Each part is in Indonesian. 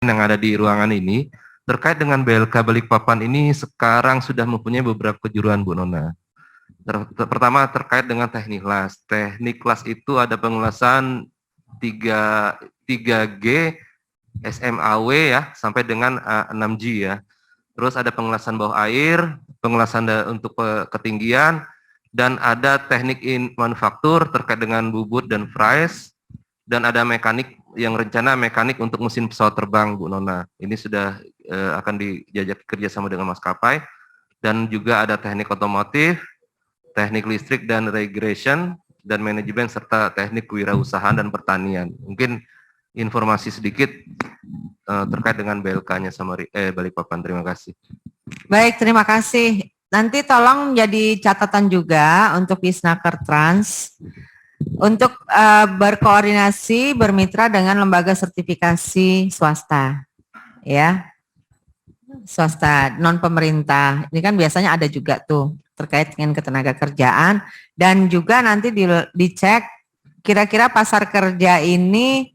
yang ada di ruangan ini terkait dengan BLK Balikpapan ini sekarang sudah mempunyai beberapa kejuruan, Bu Nona. Pertama terkait dengan teknik kelas. Teknik kelas itu ada pengelasan 3G SMAW ya sampai dengan 6G ya. Terus ada pengelasan bawah air, pengelasan untuk ketinggian, dan ada teknik manufaktur terkait dengan bubut dan fries, dan ada mekanik yang rencana mekanik untuk mesin pesawat terbang, Bu Nona. Ini sudah akan dijajak kerjasama dengan maskapai, dan juga ada teknik otomotif, teknik listrik dan regression, dan manajemen serta teknik kewirausahaan dan pertanian. Mungkin informasi sedikit terkait dengan BLK-nya sama Balikpapan. Terima kasih. Baik, terima kasih. Nanti tolong jadi catatan juga untuk Disnaker Trans untuk berkoordinasi bermitra dengan lembaga sertifikasi swasta, ya, swasta non pemerintah. Ini kan biasanya ada juga tuh terkait dengan ketenaga kerjaan, dan juga nanti dicek kira-kira pasar kerja ini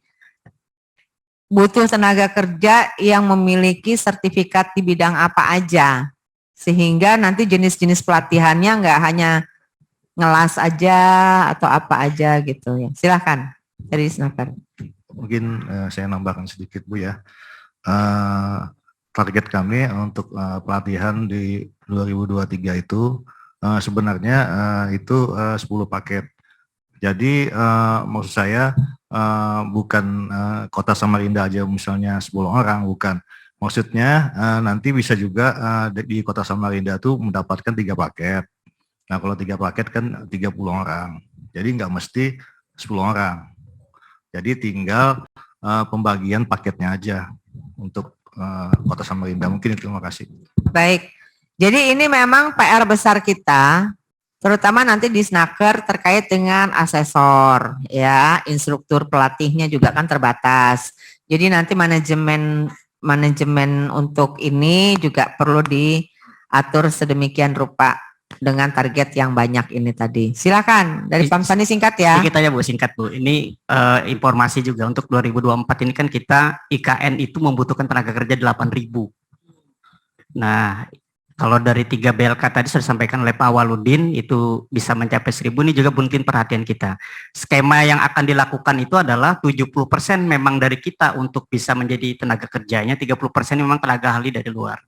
butuh tenaga kerja yang memiliki sertifikat di bidang apa aja, sehingga nanti jenis-jenis pelatihannya nggak hanya ngelas aja atau apa aja gitu ya. Silahkan dari Snaker. Mungkin saya nambahkan sedikit Bu ya. Target kami untuk pelatihan di 2023 itu sebenarnya itu 10 paket. Jadi maksud saya bukan Kota Samarinda aja misalnya 10 orang, bukan. Maksudnya nanti bisa juga di Kota Samarinda itu mendapatkan 3 paket. Nah kalau 3 paket kan 30 orang. Jadi nggak mesti 10 orang. Jadi tinggal pembagian paketnya aja untuk Kota Samarinda. Mungkin itu, terima kasih. Baik, jadi ini memang PR besar kita, terutama nanti di Snaker terkait dengan asesor, ya, instruktur pelatihnya juga kan terbatas. Jadi nanti manajemen untuk ini juga perlu diatur sedemikian rupa dengan target yang banyak ini tadi. Silakan dari Pak Sani singkat ya. Sedikit aja Bu, singkat Bu. Ini informasi juga untuk 2024 ini kan kita IKN itu membutuhkan tenaga kerja 8.000. Nah, kalau dari 3 BLK tadi sudah disampaikan oleh Pak Waludin itu bisa mencapai 1.000, ini juga buntin perhatian kita. Skema yang akan dilakukan itu adalah 70% memang dari kita untuk bisa menjadi tenaga kerjanya, 30% memang tenaga ahli dari luar.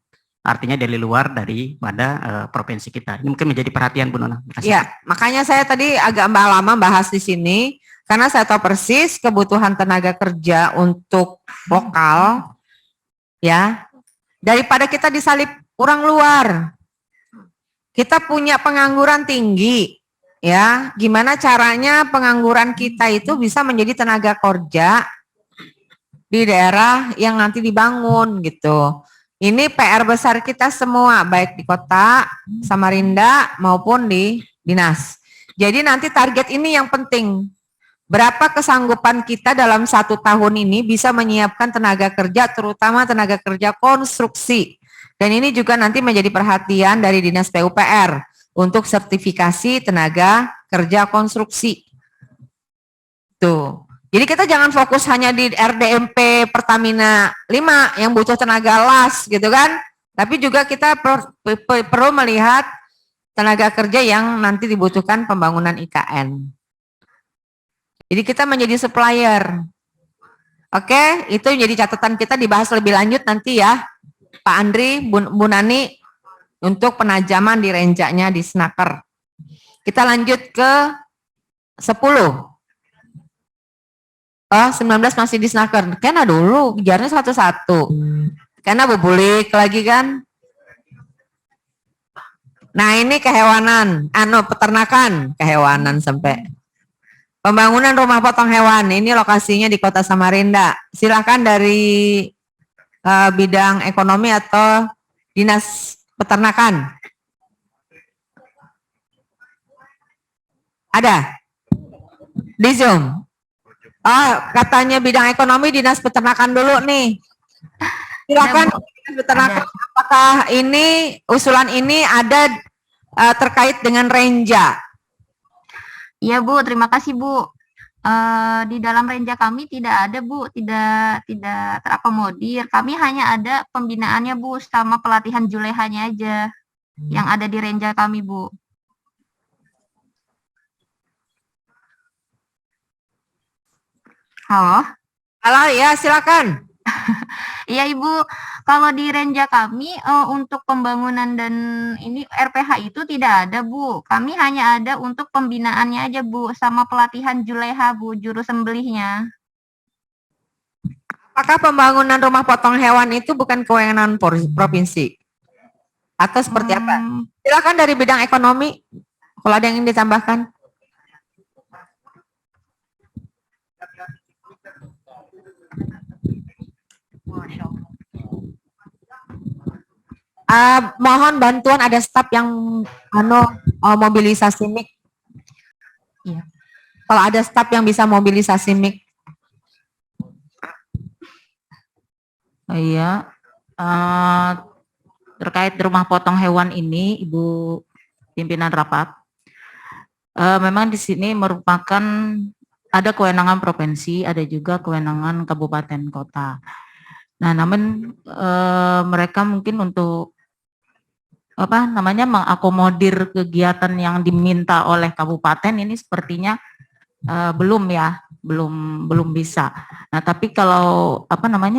Artinya dari luar daripada provinsi kita. Ini mungkin menjadi perhatian Bu Nona. Iya, makanya saya tadi agak lama bahas di sini karena saya tahu persis kebutuhan tenaga kerja untuk lokal, ya, daripada kita disalip orang luar. Kita punya pengangguran tinggi, ya. Gimana caranya pengangguran kita itu bisa menjadi tenaga kerja di daerah yang nanti dibangun gitu. Ini PR besar kita semua, baik di Kota Samarinda maupun di dinas. Jadi nanti target ini yang penting. Berapa kesanggupan kita dalam 1 tahun ini bisa menyiapkan tenaga kerja, terutama tenaga kerja konstruksi. Dan ini juga nanti menjadi perhatian dari Dinas PUPR untuk sertifikasi tenaga kerja konstruksi. Tuh. Jadi kita jangan fokus hanya di RDMP Pertamina 5 yang butuh tenaga las gitu kan. Tapi juga kita perlu melihat tenaga kerja yang nanti dibutuhkan pembangunan IKN. Jadi kita menjadi supplier. Oke, itu jadi catatan kita dibahas lebih lanjut nanti ya. Pak Andri, Bu Nani untuk penajaman di renjanya di Snaker. Kita lanjut ke 10. Oh, 19 masih di Snaker. Kena dulu, kejarnya satu-satu. Kena bubulik lagi kan. Nah ini kehewanan, peternakan, kehewanan sampai. Pembangunan rumah potong hewan, ini lokasinya di Kota Samarinda. Silakan dari bidang ekonomi atau dinas peternakan. Ada? Di Zoom? Oh, katanya bidang ekonomi dinas peternakan dulu nih. Silakan dinas peternakan. Apakah ini usulan ini ada terkait dengan renja? Iya Bu, terima kasih Bu. Di dalam renja kami tidak ada Bu, tidak terakomodir. Kami hanya ada pembinaannya Bu, sama pelatihan julehanya aja yang ada di renja kami Bu. Halo? Halo, ya silakan. Iya Ibu, kalau di renja kami untuk pembangunan dan ini RPH itu tidak ada Bu. Kami hanya ada untuk pembinaannya aja Bu, sama pelatihan juleha Bu, juru sembelihnya. Apakah pembangunan rumah potong hewan itu bukan kewenangan provinsi? Atau seperti apa? Silakan dari bidang ekonomi, kalau ada yang ingin ditambahkan. Mohon bantuan, ada staf yang mobilisasi mic. Iya. Kalau ada staf yang bisa mobilisasi mic. Iya, terkait rumah potong hewan ini, Ibu pimpinan rapat, memang di sini merupakan ada kewenangan provinsi, ada juga kewenangan kabupaten kota. Nah, namun mereka mungkin untuk mengakomodir kegiatan yang diminta oleh kabupaten ini sepertinya belum bisa. Nah, tapi kalau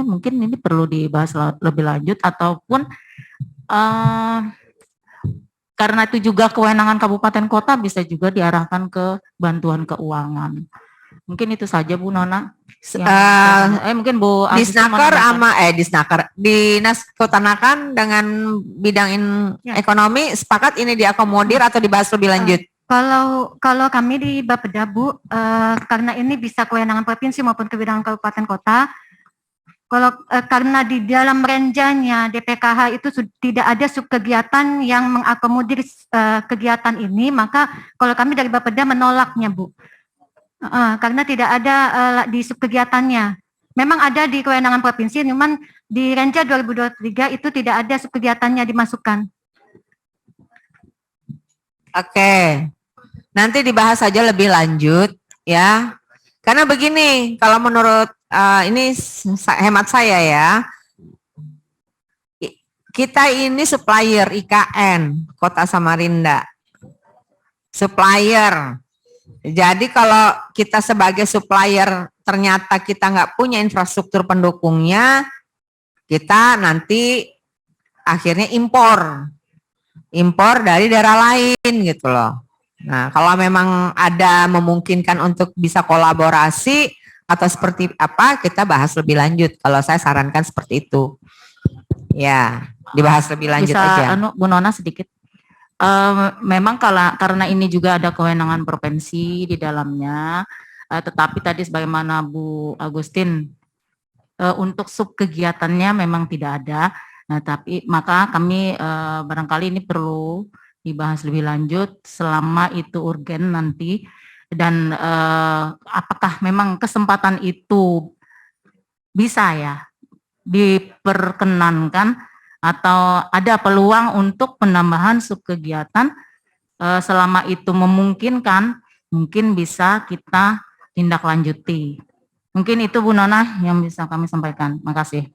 mungkin ini perlu dibahas lebih lanjut ataupun karena itu juga kewenangan kabupaten kota bisa juga diarahkan ke bantuan keuangan. Mungkin itu saja Bu Nona. Mungkin Bu Disnaker sama Dinas Peternakan dengan bidang ekonomi sepakat ini diakomodir atau dibahas lebih lanjut? Kalau kami di Bapeda Bu, karena ini bisa kewenangan provinsi maupun kewenangan kabupaten kota. Kalau karena di dalam renjanya DPKH itu tidak ada subkegiatan yang mengakomodir kegiatan ini, maka kalau kami dari Bapeda menolaknya Bu. Karena tidak ada di subkegiatannya. Memang ada di kewenangan provinsi, cuman di renja 2023 itu tidak ada subkegiatannya dimasukkan. Oke, nanti dibahas saja lebih lanjut ya. Karena begini, kalau menurut ini hemat saya ya, kita ini supplier IKN Kota Samarinda, supplier. Jadi kalau kita sebagai supplier ternyata kita nggak punya infrastruktur pendukungnya, kita nanti akhirnya impor dari daerah lain gitu loh. Nah, kalau memang ada memungkinkan untuk bisa kolaborasi atau seperti apa, kita bahas lebih lanjut. Kalau saya sarankan seperti itu. Ya, dibahas lebih lanjut aja. Bu Nona sedikit. Memang karena ini juga ada kewenangan provinsi di dalamnya, tetapi tadi sebagaimana Bu Agustin, untuk subkegiatannya memang tidak ada. Nah, tapi maka kami barangkali ini perlu dibahas lebih lanjut selama itu urgen nanti, dan apakah memang kesempatan itu bisa ya diperkenankan atau ada peluang untuk penambahan subkegiatan selama itu memungkinkan, mungkin bisa kita tindak lanjuti. Mungkin itu Bu Nona yang bisa kami sampaikan. Makasih.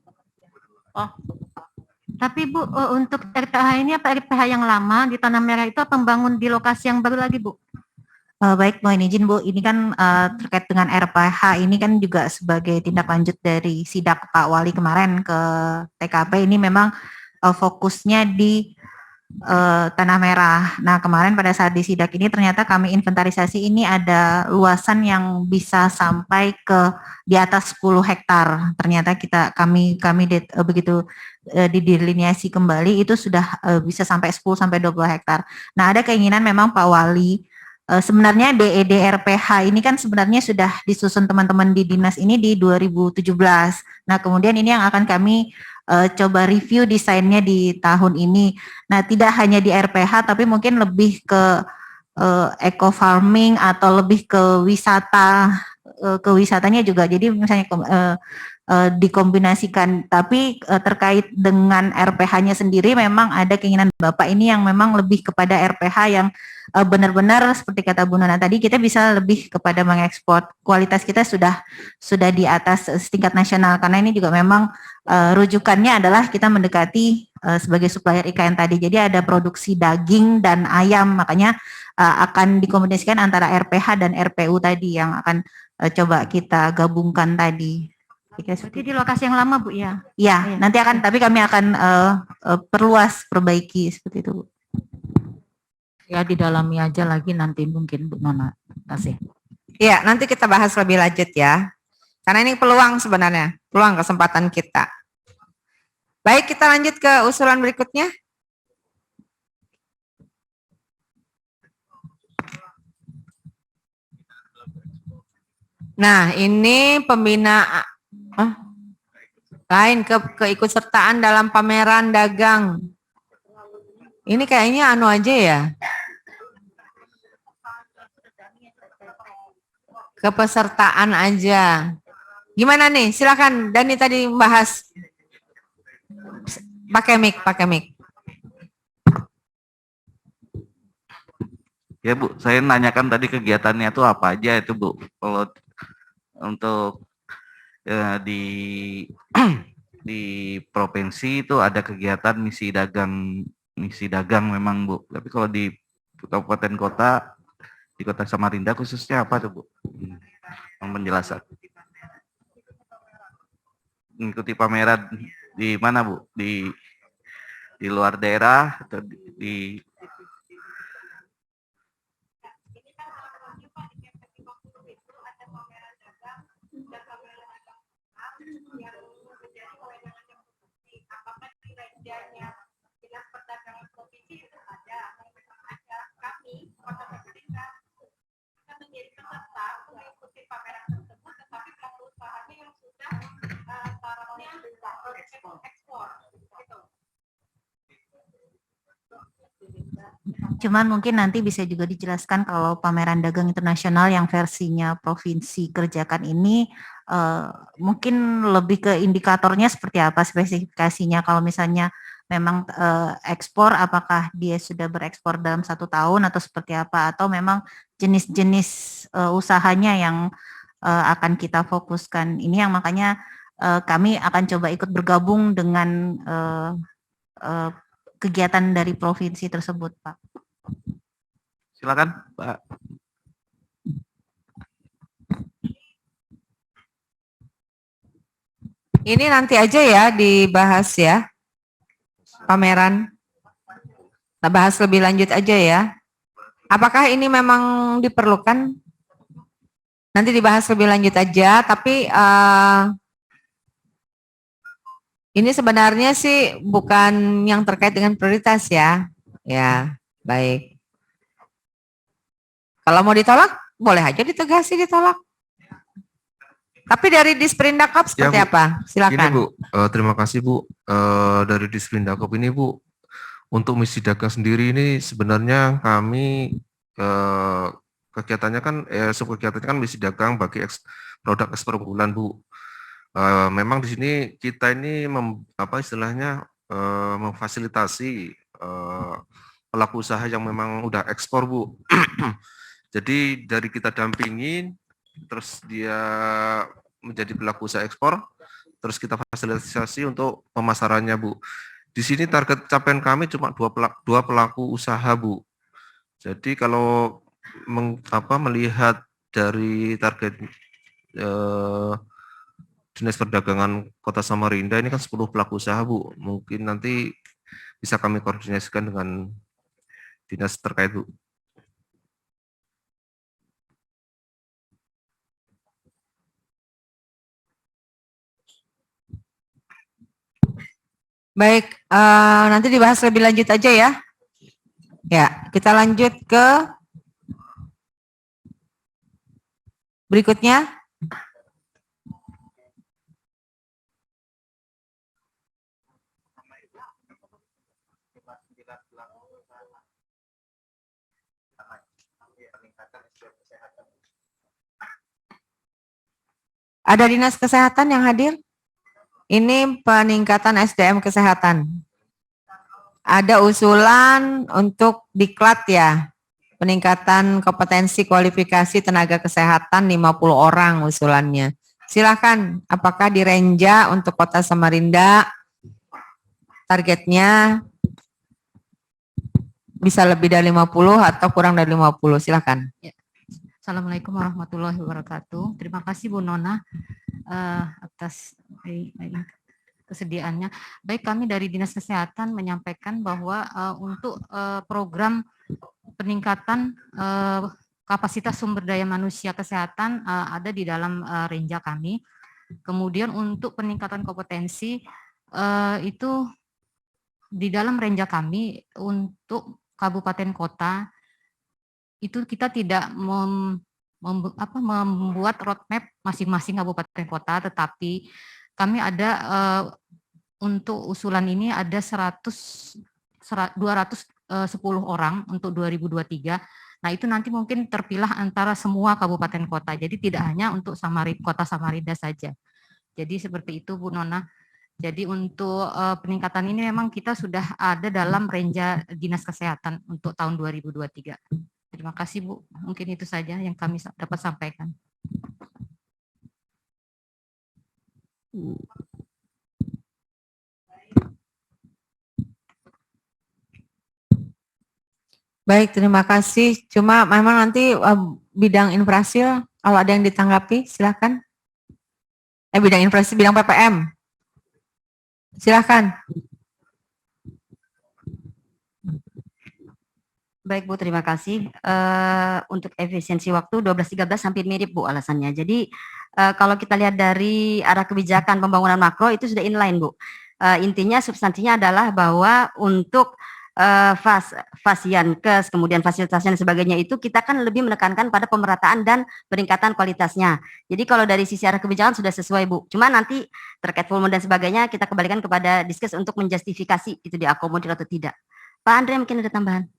Tapi Bu, untuk RPH ini apa RPH yang lama di Tanah Merah itu apa membangun di lokasi yang baru lagi Bu? Baik, mohon izin Bu, ini kan terkait dengan RPH ini kan juga sebagai tindak lanjut dari sidak Pak Wali kemarin ke TKP, ini memang fokusnya di Tanah Merah. Nah, kemarin pada saat di sidak ini ternyata kami inventarisasi ini ada luasan yang bisa sampai ke di atas 10 hektar. Ternyata kami begitu didelineasi kembali itu sudah bisa sampai 10 sampai 20 hektar. Nah, ada keinginan memang Pak Wali sebenarnya DED RPH ini kan sebenarnya sudah disusun teman-teman di dinas ini di 2017. Nah, kemudian ini yang akan kami coba review desainnya di tahun ini. Nah, tidak hanya di RPH tapi mungkin lebih ke eco farming atau lebih ke wisatanya juga. Jadi misalnya dikombinasikan. Tapi terkait dengan RPH-nya sendiri memang ada keinginan Bapak ini yang memang lebih kepada RPH yang benar-benar seperti kata Bu Nona tadi, kita bisa lebih kepada mengekspor. Kualitas kita sudah di atas tingkat nasional, karena ini juga memang rujukannya adalah kita mendekati sebagai supplier IKN tadi. Jadi ada produksi daging dan ayam, makanya akan dikombinasikan antara RPH dan RPU tadi yang akan coba kita gabungkan tadi. Berarti di lokasi yang lama, Bu, ya? Ya, nanti tapi kami akan perluas, perbaiki seperti itu, Bu. Ya didalami aja lagi nanti mungkin Bu Nona. Kasih. Iya, nanti kita bahas lebih lanjut ya. Karena ini peluang sebenarnya, peluang kesempatan kita. Baik, kita lanjut ke usulan berikutnya. Nah, ini pembinaan lain keikutsertaan dalam pameran dagang. Ini kayaknya anu aja ya. Kepesertaan aja. Gimana nih? Silakan Dani tadi membahas. Pakai mic. Ya Bu, saya nanyakan tadi kegiatannya itu apa aja itu Bu. Kalau untuk di provinsi itu ada kegiatan misi dagang memang Bu. Tapi kalau di kabupaten kota, di Kota Samarinda khususnya apa tuh Bu? Yang penjelasan. Mengikuti pameran di mana Bu? Di luar daerah atau di Cuman mungkin nanti bisa juga dijelaskan kalau pameran dagang internasional yang versinya provinsi kerjakan ini mungkin lebih ke indikatornya seperti apa, spesifikasinya. Kalau misalnya memang ekspor, apakah dia sudah berekspor dalam 1 tahun atau seperti apa, atau memang jenis-jenis usahanya yang akan kita fokuskan. Ini yang makanya kami akan coba ikut bergabung dengan kegiatan dari provinsi tersebut, Pak. Silakan Pak. Ini nanti aja ya dibahas ya. Pameran. Kita bahas lebih lanjut aja ya. Apakah ini memang diperlukan? Nanti dibahas lebih lanjut aja, tapi ini sebenarnya sih bukan yang terkait dengan prioritas ya. Ya, baik. Kalau mau ditolak, boleh aja ditegasi ditolak. Tapi dari Disprindakop seperti Ya, Bu. apa? Silakan. Gini Bu, terima kasih Bu. Dari Disprindakop ini Bu, untuk misi dagang sendiri ini sebenarnya kami kegiatannya kan subkegiatannya kan misi dagang bagi produk ekspor unggulan Bu. Memang di sini kita ini istilahnya memfasilitasi pelaku usaha yang memang udah ekspor Bu. Jadi dari kita dampingin, terus dia menjadi pelaku usaha ekspor, terus kita fasilitasi untuk pemasarannya Bu. Di sini target capaian kami cuma dua pelaku usaha Bu. Jadi kalau melihat dari target Dinas Perdagangan Kota Samarinda ini kan 10 pelaku usaha Bu. Mungkin nanti bisa kami koordinasikan dengan dinas terkait Bu. Baik, nanti dibahas lebih lanjut aja ya. Ya, kita lanjut ke berikutnya. Ada Dinas Kesehatan yang hadir? Ini peningkatan SDM kesehatan. Ada usulan untuk diklat ya. Peningkatan kompetensi kualifikasi tenaga kesehatan 50 orang usulannya. Silakan, apakah di Renja untuk Kota Samarinda targetnya bisa lebih dari 50 atau kurang dari 50? Silakan. Assalamualaikum warahmatullahi wabarakatuh. Terima kasih Bu Nona atas kesediaannya. Baik, kami dari Dinas Kesehatan menyampaikan bahwa untuk program peningkatan kapasitas sumber daya manusia kesehatan ada di dalam renja kami. Kemudian untuk peningkatan kompetensi itu di dalam renja kami untuk kabupaten kota itu kita tidak membuat roadmap masing-masing kabupaten kota, tetapi kami ada untuk usulan ini ada 210 orang untuk 2023. Nah itu nanti mungkin terpilah antara semua kabupaten kota, jadi tidak hanya untuk Kota Samarinda saja. Jadi seperti itu Bu Nona. Jadi untuk peningkatan ini memang kita sudah ada dalam renja Dinas Kesehatan untuk tahun 2023. Terima kasih Bu, mungkin itu saja yang kami dapat sampaikan. Baik, terima kasih. Cuma memang nanti bidang infrasil, kalau ada yang ditanggapi, silakan. Bidang infrasil, bidang PPM. Silakan. Baik Bu, terima kasih. Untuk efisiensi waktu 12.13 hampir mirip Bu alasannya. Jadi kalau kita lihat dari arah kebijakan pembangunan makro itu sudah inline Bu. Intinya substansinya adalah bahwa untuk fasiankes, kemudian fasilitas dan sebagainya itu kita kan lebih menekankan pada pemerataan dan peningkatan kualitasnya. Jadi kalau dari sisi arah kebijakan sudah sesuai Bu. Cuma nanti terkait volume dan sebagainya kita kembalikan kepada Diskes untuk menjustifikasi itu diakomodir atau tidak. Pak Andre mungkin ada tambahan.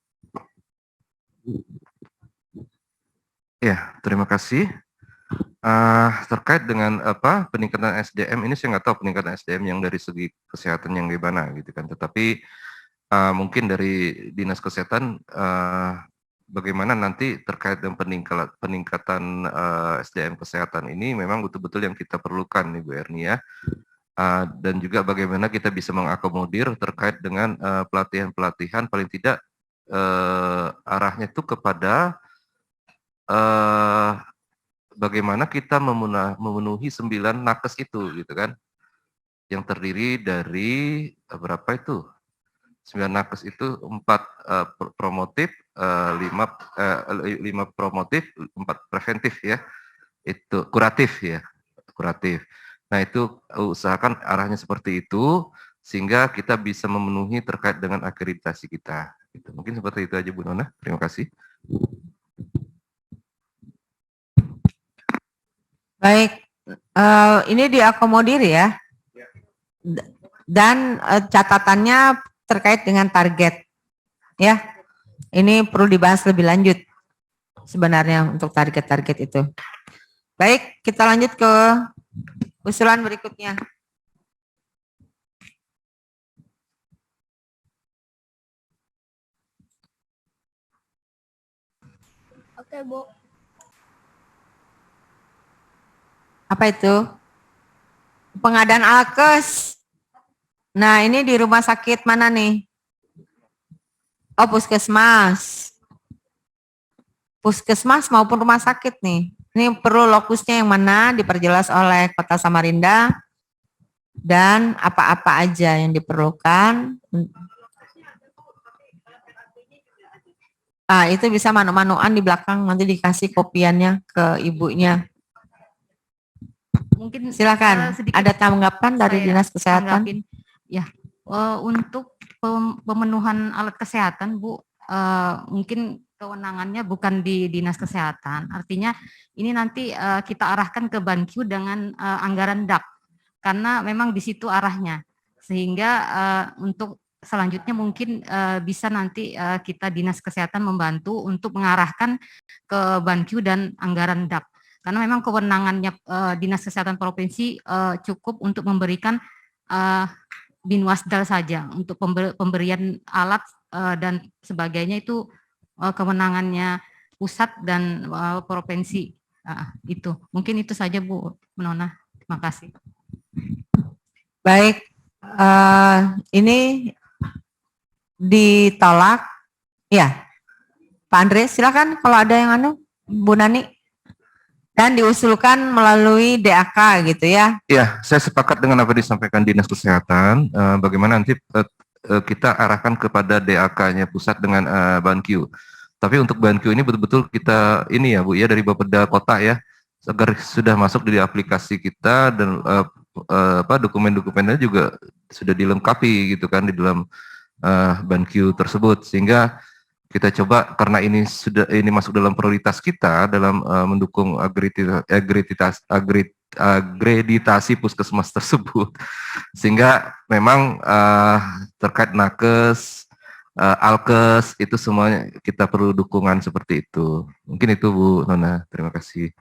Ya, terima kasih. Terkait dengan peningkatan SDM ini, saya nggak tahu peningkatan SDM yang dari segi kesehatan yang gimana gitu kan. Tetapi mungkin dari Dinas Kesehatan bagaimana nanti terkait dengan peningkatan SDM kesehatan ini memang betul-betul yang kita perlukan nih Bu Erni ya. Dan juga bagaimana kita bisa mengakomodir terkait dengan pelatihan-pelatihan paling tidak arahnya itu kepada bagaimana kita memenuhi 9 nakes itu gitu kan, yang terdiri dari berapa itu 9 nakes itu 4 promotif, 5 promotif, 4 preventif ya, itu kuratif ya, kuratif. Nah itu usahakan arahnya seperti itu sehingga kita bisa memenuhi terkait dengan akreditasi kita. Gitu. Mungkin seperti itu aja Bu Nona. Terima kasih. Baik, ini diakomodir ya. Dan catatannya terkait dengan target. Ya, ini perlu dibahas lebih lanjut sebenarnya untuk target-target itu. Baik, kita lanjut ke usulan berikutnya. Oke, Bu. Apa itu? Pengadaan alkes. Nah, ini di rumah sakit mana nih? Oh, puskesmas. Puskesmas maupun rumah sakit nih. Ini perlu lokusnya yang mana diperjelas oleh Kota Samarinda dan apa-apa aja yang diperlukan. Itu bisa manu-manuan di belakang, nanti dikasih kopiannya ke ibunya. Mungkin silakan, ada tanggapan dari Dinas Kesehatan? Ya, untuk pemenuhan alat kesehatan Bu, mungkin kewenangannya bukan di Dinas Kesehatan. Artinya ini nanti kita arahkan ke Banq dengan anggaran DAP, karena memang di situ arahnya. Sehingga untuk selanjutnya mungkin bisa nanti kita Dinas Kesehatan membantu untuk mengarahkan ke Banq dan anggaran DAP. Karena memang kewenangannya Dinas Kesehatan Provinsi cukup untuk memberikan Binwasdal saja untuk pemberian alat dan sebagainya itu kewenangannya pusat dan provinsi. Itu mungkin itu saja Bu Nona. Terima kasih. Baik, ini ditolak. Ya, Pak Andre, silakan kalau ada yang Bu Nani. Dan diusulkan melalui DAK gitu ya. Ya, saya sepakat dengan apa disampaikan Dinas Kesehatan. Bagaimana nanti kita arahkan kepada DAK-nya pusat dengan BANQ. Tapi untuk BANQ ini betul-betul kita ini ya Bu ya dari Bapeda Kota ya, agar sudah masuk di aplikasi kita dan dokumen-dokumennya juga sudah dilengkapi gitu kan di dalam BANQ tersebut, sehingga kita coba karena ini masuk dalam prioritas kita dalam mendukung agreditasi puskesmas tersebut, sehingga memang terkait nakes, alkes itu semuanya kita perlu dukungan seperti itu. Mungkin itu Bu Nona, terima kasih.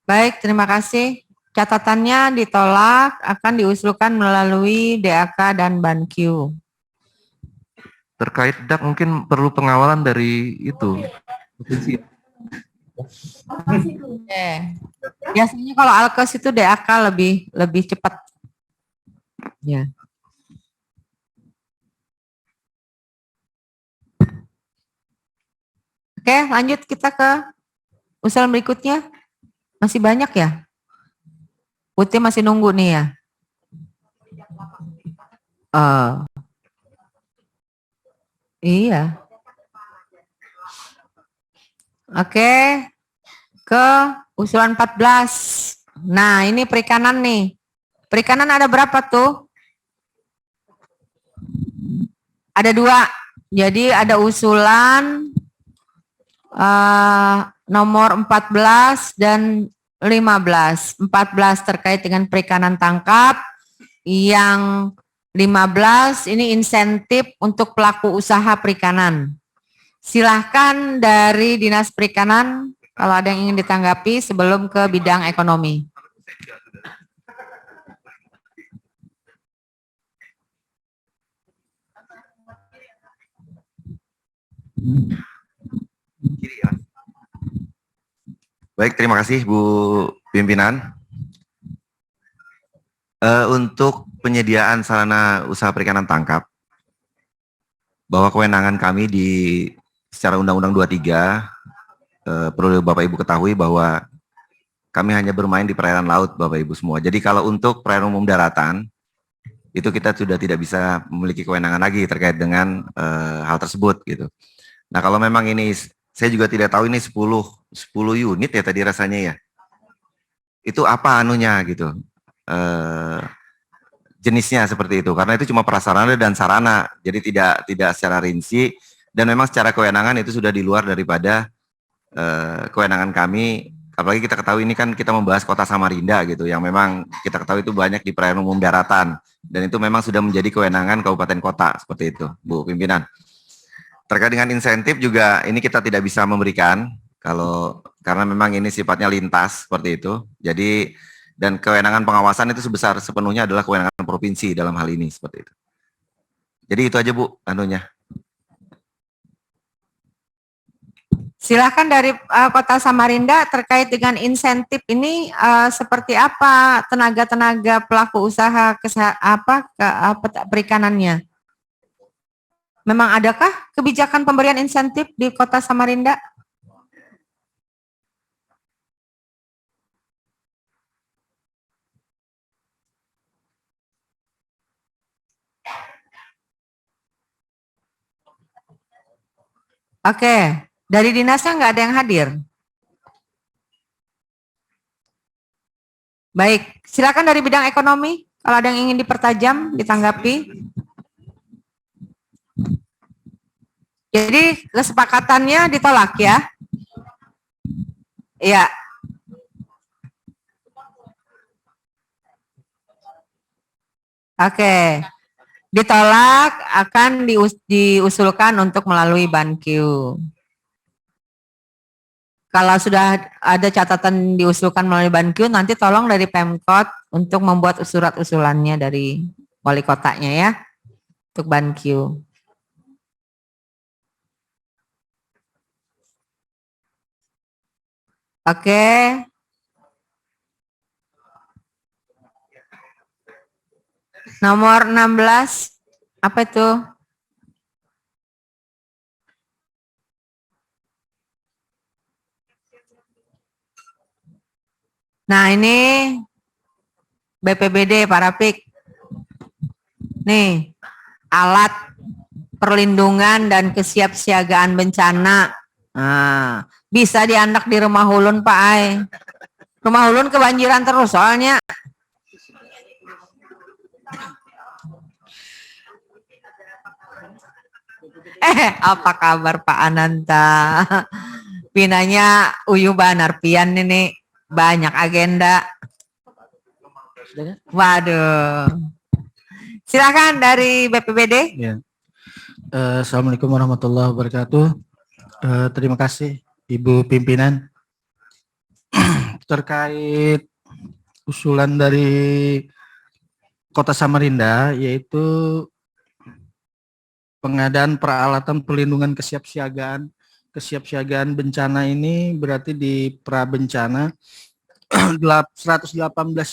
Baik, terima kasih. Catatannya ditolak, akan diusulkan melalui DAK dan BANQ. Terkait DAK mungkin perlu pengawalan dari itu. Biasanya kalau alkes itu DAK lebih cepat. Ya. Oke, lanjut kita ke usulan berikutnya. Masih banyak ya? Putih masih nunggu nih ya. Iya. Oke. Ke usulan 14. Nah, ini perikanan nih. Perikanan ada berapa tuh? Ada 2. Jadi ada usulan nomor 14 dan 15. 14 terkait dengan perikanan tangkap, yang 15 ini insentif untuk pelaku usaha perikanan. Silahkan dari Dinas Perikanan kalau ada yang ingin ditanggapi sebelum ke bidang ekonomi. Baik, terima kasih Bu Pimpinan. Untuk penyediaan sarana usaha perikanan tangkap, bahwa kewenangan kami secara Undang-Undang 23, perlu Bapak Ibu ketahui bahwa kami hanya bermain di perairan laut Bapak Ibu semua. Jadi kalau untuk perairan umum daratan, itu kita sudah tidak bisa memiliki kewenangan lagi terkait dengan hal tersebut gitu. Nah kalau memang ini, saya juga tidak tahu ini 10 unit ya tadi rasanya ya. Itu apa anunya gitu. Jenisnya seperti itu. Karena itu cuma prasarana dan sarana. Jadi tidak secara rinci. Dan memang secara kewenangan itu sudah di luar daripada kewenangan kami. Apalagi kita ketahui ini kan kita membahas kota Samarinda gitu. Yang memang kita ketahui itu banyak di perairan umum daratan. Dan itu memang sudah menjadi kewenangan kabupaten kota. Seperti itu Bu Pimpinan. Terkait dengan insentif juga ini kita tidak bisa memberikan karena memang ini sifatnya lintas seperti itu. Jadi dan kewenangan pengawasan itu sepenuhnya adalah kewenangan provinsi dalam hal ini seperti itu. Jadi itu aja Bu anunya. Silakan dari Kota Samarinda terkait dengan insentif ini seperti apa tenaga-tenaga pelaku usaha perikanannya? Memang adakah kebijakan pemberian insentif di Kota Samarinda? Oke, dari dinasnya nggak ada yang hadir. Baik, silakan dari bidang ekonomi, kalau ada yang ingin dipertajam, ditanggapi. Jadi kesepakatannya ditolak ya? Iya. Oke. Ditolak akan diusulkan untuk melalui BANQ. kalau sudah ada catatan diusulkan melalui Bankyu, nanti tolong dari Pemkot untuk membuat surat usulannya dari wali kotanya ya, untuk Bankyu. Oke. Nomor 16, apa itu? Nah ini BPBD Pak Rafiq. Nih, alat perlindungan dan kesiapsiagaan bencana. Nah, bisa dianak di Rumah Ulun Pak Ai. Rumah Ulun kebanjiran terus soalnya. Apa kabar Pak Ananta? Pinanya Uyu Banar Pian ini banyak agenda. Waduh. Silakan dari BPBD. Ya. Assalamualaikum warahmatullahi wabarakatuh. Terima kasih Ibu Pimpinan. Terkait usulan dari Kota Samarinda, yaitu pengadaan peralatan perlindungan kesiapsiagaan bencana ini, berarti di pra bencana 118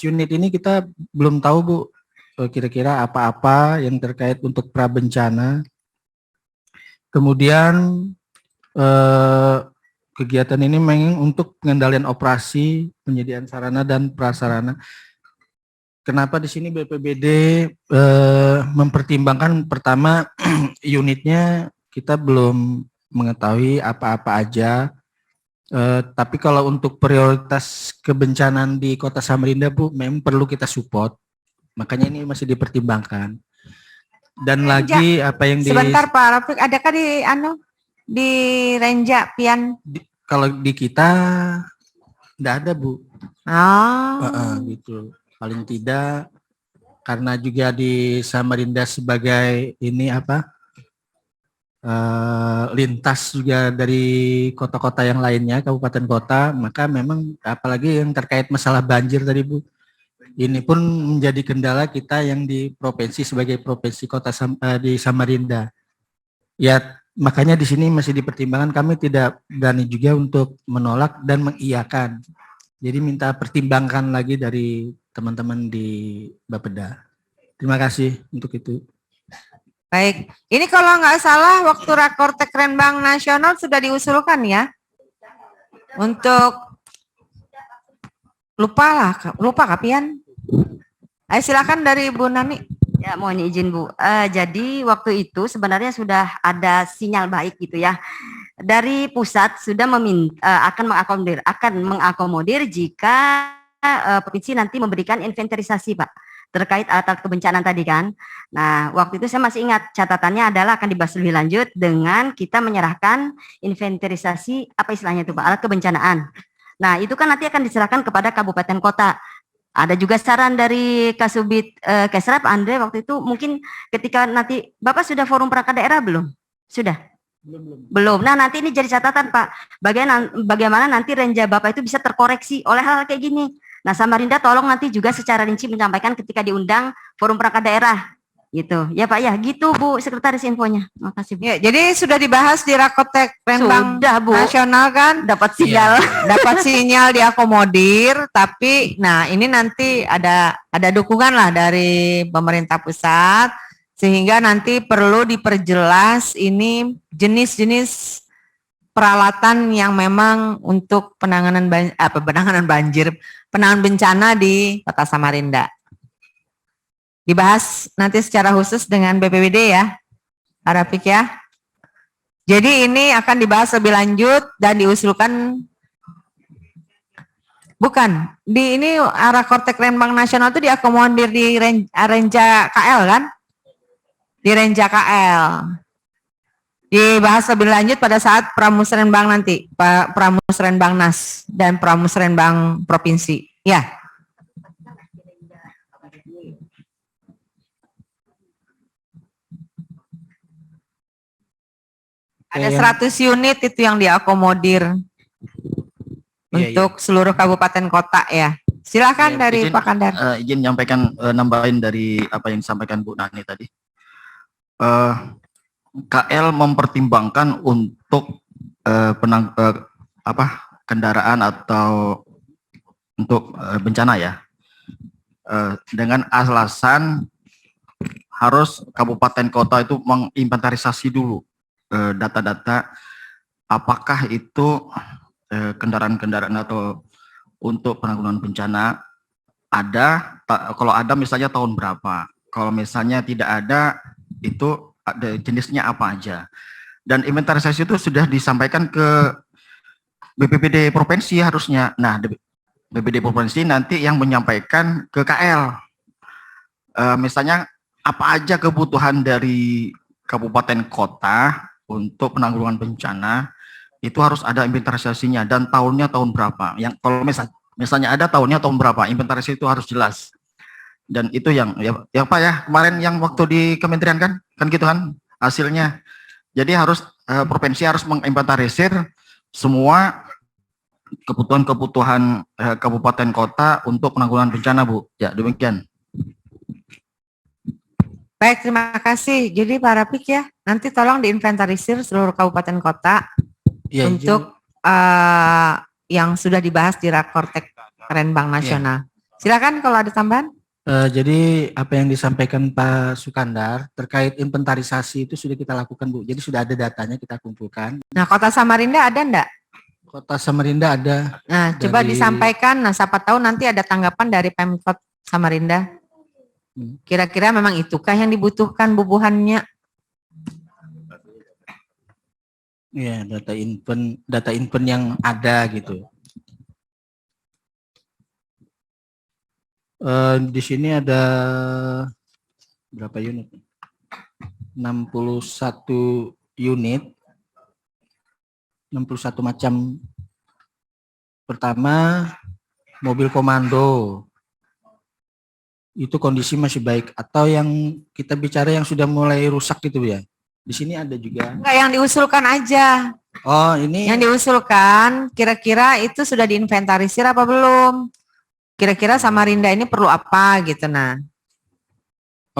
unit ini kita belum tahu Bu kira-kira apa-apa yang terkait untuk pra bencana. Kemudian kegiatan ini memang untuk pengendalian operasi, penyediaan sarana dan prasarana. Kenapa di sini BPBD mempertimbangkan pertama unitnya kita belum mengetahui apa-apa aja. Tapi kalau untuk prioritas kebencanaan di Kota Samarinda Bu, memang perlu kita support. Makanya ini masih dipertimbangkan. Dan lagi apa yang Sebentar Pak Rafiq, adakah di Renja Pian? Kalau di kita enggak ada Bu. Gitu. Paling tidak karena juga di Samarinda sebagai ini lintas juga dari kota-kota yang lainnya, kabupaten kota, maka memang apalagi yang terkait masalah banjir tadi Bu, ini pun menjadi kendala kita yang di provinsi sebagai provinsi kota di Samarinda. Ya makanya di sini masih dipertimbangkan, kami tidak berani juga untuk menolak dan mengiyakan. Jadi minta pertimbangkan lagi dari teman-teman di Bapeda. Terima kasih untuk itu. Baik, ini kalau nggak salah waktu Rakortek Renbang Nasional sudah diusulkan ya, untuk lupa Kapian. Ayo silakan dari Bu Nani. Ya mohon izin Bu. Jadi waktu itu sebenarnya sudah ada sinyal baik gitu ya. Dari pusat sudah akan mengakomodir jika provinsi nanti memberikan inventarisasi Pak, terkait alat kebencanaan tadi kan. Nah, waktu itu saya masih ingat catatannya adalah akan dibahas lebih lanjut dengan kita menyerahkan inventarisasi apa istilahnya itu Pak, alat kebencanaan. Nah, itu kan nanti akan diserahkan kepada kabupaten kota. Ada juga saran dari Kasubit Kesrap Andre waktu itu, mungkin ketika nanti Bapak sudah forum perangkat daerah belum? Sudah? Belum. Nah, nanti ini jadi catatan Pak. Bagaimana nanti renja Bapak itu bisa terkoreksi oleh hal kayak gini. Nah, Samarinda tolong nanti juga secara rinci menyampaikan ketika diundang forum perangkat daerah. Gitu. Ya Pak ya, gitu Bu Sekretaris infonya. Makasih Bu. Ya, jadi sudah dibahas di Rakotek Renbang Nasional kan? Dapat sinyal. Dapat sinyal diakomodir, tapi nah ini nanti ada dukungan lah dari pemerintah pusat, sehingga nanti perlu diperjelas ini jenis-jenis peralatan yang memang untuk penanganan bencana di Kota Samarinda. Dibahas nanti secara khusus dengan BPBD ya, Pak Rafiq ya. Jadi ini akan dibahas lebih lanjut dan diusulkan, bukan, di ini Rakortek Renbang Nasional itu diakomodir di Renja KL kan? Di Renja KL. Dibahas lebih lanjut pada saat Pramusrenbang nanti, Pramusrenbang Nas dan Pramusrenbang Provinsi. Ya. Ada 100 unit itu yang diakomodir. untuk seluruh kabupaten kota ya. Silakan dari Pak Kandar. Izin menyampaikan nambahin dari apa yang disampaikan Bu Nani tadi. KL mempertimbangkan untuk kendaraan atau untuk bencana ya, dengan alasan harus kabupaten kota itu menginventarisasi dulu data-data apakah itu kendaraan-kendaraan atau untuk penanggulangan bencana ada, kalau ada misalnya tahun berapa, kalau misalnya tidak ada itu ada jenisnya apa aja. Dan inventarisasi itu sudah disampaikan ke BPBD provinsi harusnya. Nah, BPBD provinsi nanti yang menyampaikan ke KL. Misalnya apa aja kebutuhan dari kabupaten kota untuk penanggulangan bencana itu harus ada inventarisasinya dan tahunnya tahun berapa. Yang kalau misalnya ada tahunnya tahun berapa, inventarisasi itu harus jelas. Dan itu yang Pak ya kemarin yang waktu di kementerian kan gitu kan hasilnya. Jadi harus provinsi harus menginventarisir semua kebutuhan kabupaten kota untuk penanggulangan bencana, Bu. Ya, demikian. Baik, terima kasih. Jadi Pak Rafiq ya, nanti tolong diinventarisir seluruh kabupaten kota untuk yang sudah dibahas di Rakortek Renbang Nasional. Silakan kalau ada tambahan. Jadi apa yang disampaikan Pak Sukandar terkait inventarisasi itu sudah kita lakukan, Bu. Jadi sudah ada datanya kita kumpulkan. Nah, Kota Samarinda ada enggak? Kota Samarinda ada. Nah, coba disampaikan. Nah, siapa tahu nanti ada tanggapan dari Pemkot Samarinda. Kira-kira memang itukah yang dibutuhkan bubuhannya? Iya, data invent yang ada gitu. Di sini ada berapa unit? 61 unit. 61 macam. Pertama, mobil komando. Itu kondisi masih baik. Atau yang kita bicara yang sudah mulai rusak gitu ya. Di sini ada juga. Enggak, yang diusulkan aja. Oh, ini. Yang diusulkan, kira-kira itu sudah diinventarisir apa belum? Kira-kira Samarinda ini perlu apa gitu. Nah,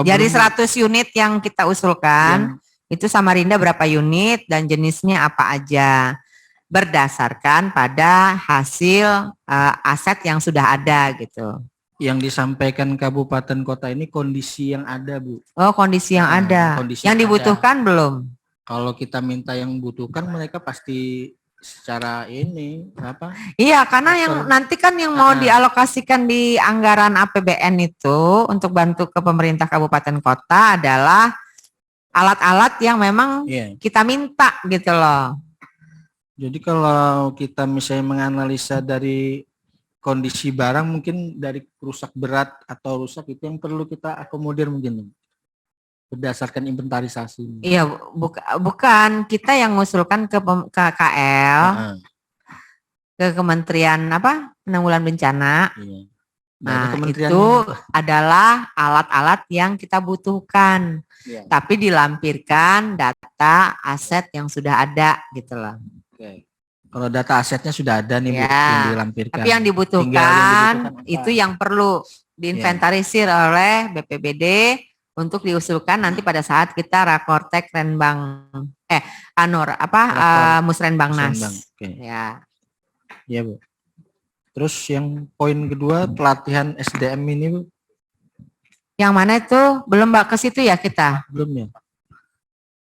dari 100 unit yang kita usulkan, itu Samarinda berapa unit dan jenisnya apa aja. Berdasarkan pada hasil aset yang sudah ada gitu. Yang disampaikan kabupaten kota ini kondisi yang ada, Bu. Oh, kondisi yang ada. Yang dibutuhkan belum? Kalau kita minta yang butuhkan, mereka pasti secara ini apa? Iya, karena yang nanti kan yang mau dialokasikan di anggaran APBN itu untuk bantu ke pemerintah kabupaten kota adalah alat-alat yang memang kita minta gitu loh. Jadi kalau kita misalnya menganalisa dari kondisi barang mungkin dari rusak berat atau rusak itu yang perlu kita akomodir mungkin berdasarkan inventarisasi. Iya, bukan kita yang mengusulkan ke KL, ke Kementerian Penanggulangan Bencana. Nah, itu adalah alat-alat yang kita butuhkan, tapi dilampirkan data aset yang sudah ada gitu loh. Kalau data asetnya sudah ada nih, Bu, yang dilampirkan. Tapi yang dibutuhkan itu yang perlu diinventarisir oleh BPBD untuk diusulkan nanti pada saat kita Rakortek Renbang Musrenbangnas. Ya. Iya, Bu. Terus yang poin kedua pelatihan SDM ini, Bu. Yang mana itu? Belum ke situ ya kita? Belum ya.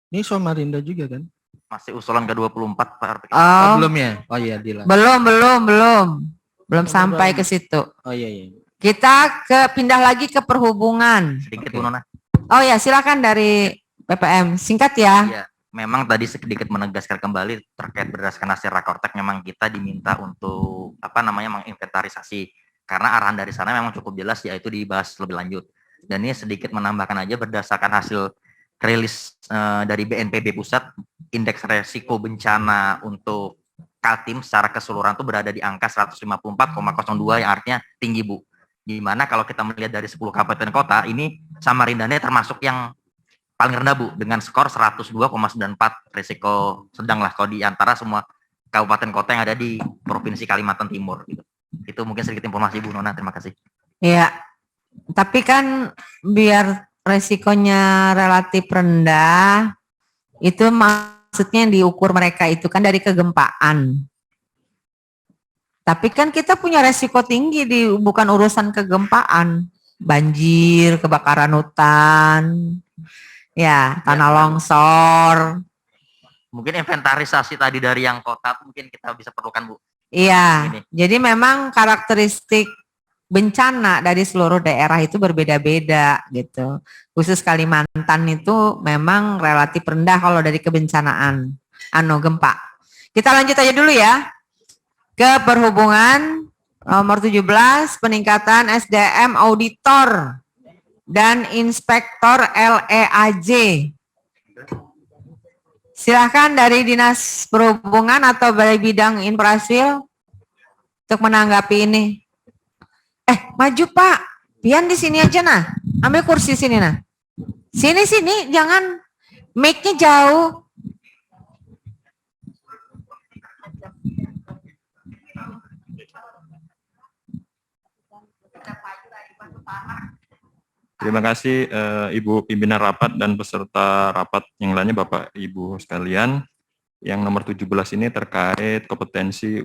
Ini Samarinda juga kan? Masih usulan ke-24 Pak. Oh, belum ya? Oh iya, Dila. Belum sampai ke situ. Oh iya. Kita pindah lagi ke perhubungan. Sedikit Bu Nona. Oh ya, silakan dari BPM. Singkat ya. Iya, memang tadi sedikit menegaskan kembali terkait berdasarkan hasil Rakortek memang kita diminta untuk menginventarisasi karena arahan dari sana memang cukup jelas yaitu dibahas lebih lanjut. Dan ini sedikit menambahkan aja berdasarkan hasil rilis dari BNPB pusat, indeks resiko bencana untuk Kaltim secara keseluruhan itu berada di angka 154,02 yang artinya tinggi, Bu. Dimana kalau kita melihat dari 10 kabupaten kota ini Samarinda termasuk yang paling rendah, Bu, dengan skor 102,94 risiko sedang lah kalau di antara semua kabupaten kota yang ada di Provinsi Kalimantan Timur gitu. Itu mungkin sedikit informasi Bu Nona, terima kasih. Ya, tapi kan biar resikonya relatif rendah, itu maksudnya yang diukur mereka itu kan dari kegempaan. Tapi kan kita punya resiko tinggi bukan urusan kegempaan, banjir, kebakaran hutan, ya tanah longsor. Mungkin inventarisasi tadi dari yang kota mungkin kita bisa perlukan Bu. Iya, Ini. jadi memang karakteristik bencana dari seluruh daerah itu berbeda-beda gitu. Khusus Kalimantan itu memang relatif rendah kalau dari kebencanaan, gempa. Kita lanjut aja dulu ya ke perhubungan nomor 17, peningkatan SDM auditor dan inspektor LEAJ. Silahkan dari Dinas Perhubungan atau dari bidang infrastruktur untuk menanggapi ini. Maju Pak, Pian di sini aja nah, ambil kursi sini nah. Sini, jangan mic-nya jauh. Terima kasih Ibu pimpinan rapat dan peserta rapat yang lainnya Bapak Ibu sekalian. Yang nomor 17 ini terkait kompetensi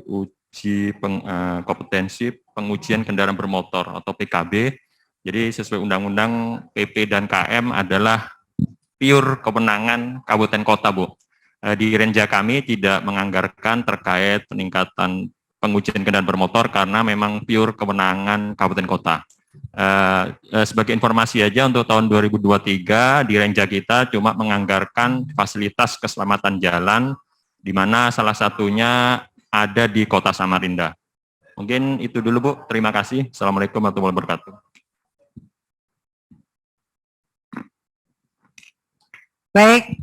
kompetensi pengujian kendaraan bermotor atau PKB. Jadi sesuai undang-undang PP dan KM adalah pure kewenangan kabupaten kota Bu. Di Renja kami tidak menganggarkan terkait peningkatan pengujian kendaraan bermotor karena memang pure kewenangan kabupaten kota. Sebagai informasi aja untuk tahun 2023 di Renja kita cuma menganggarkan fasilitas keselamatan jalan di mana salah satunya ada di Kota Samarinda. Mungkin itu dulu Bu, terima kasih. Assalamualaikum warahmatullahi wabarakatuh. Baik,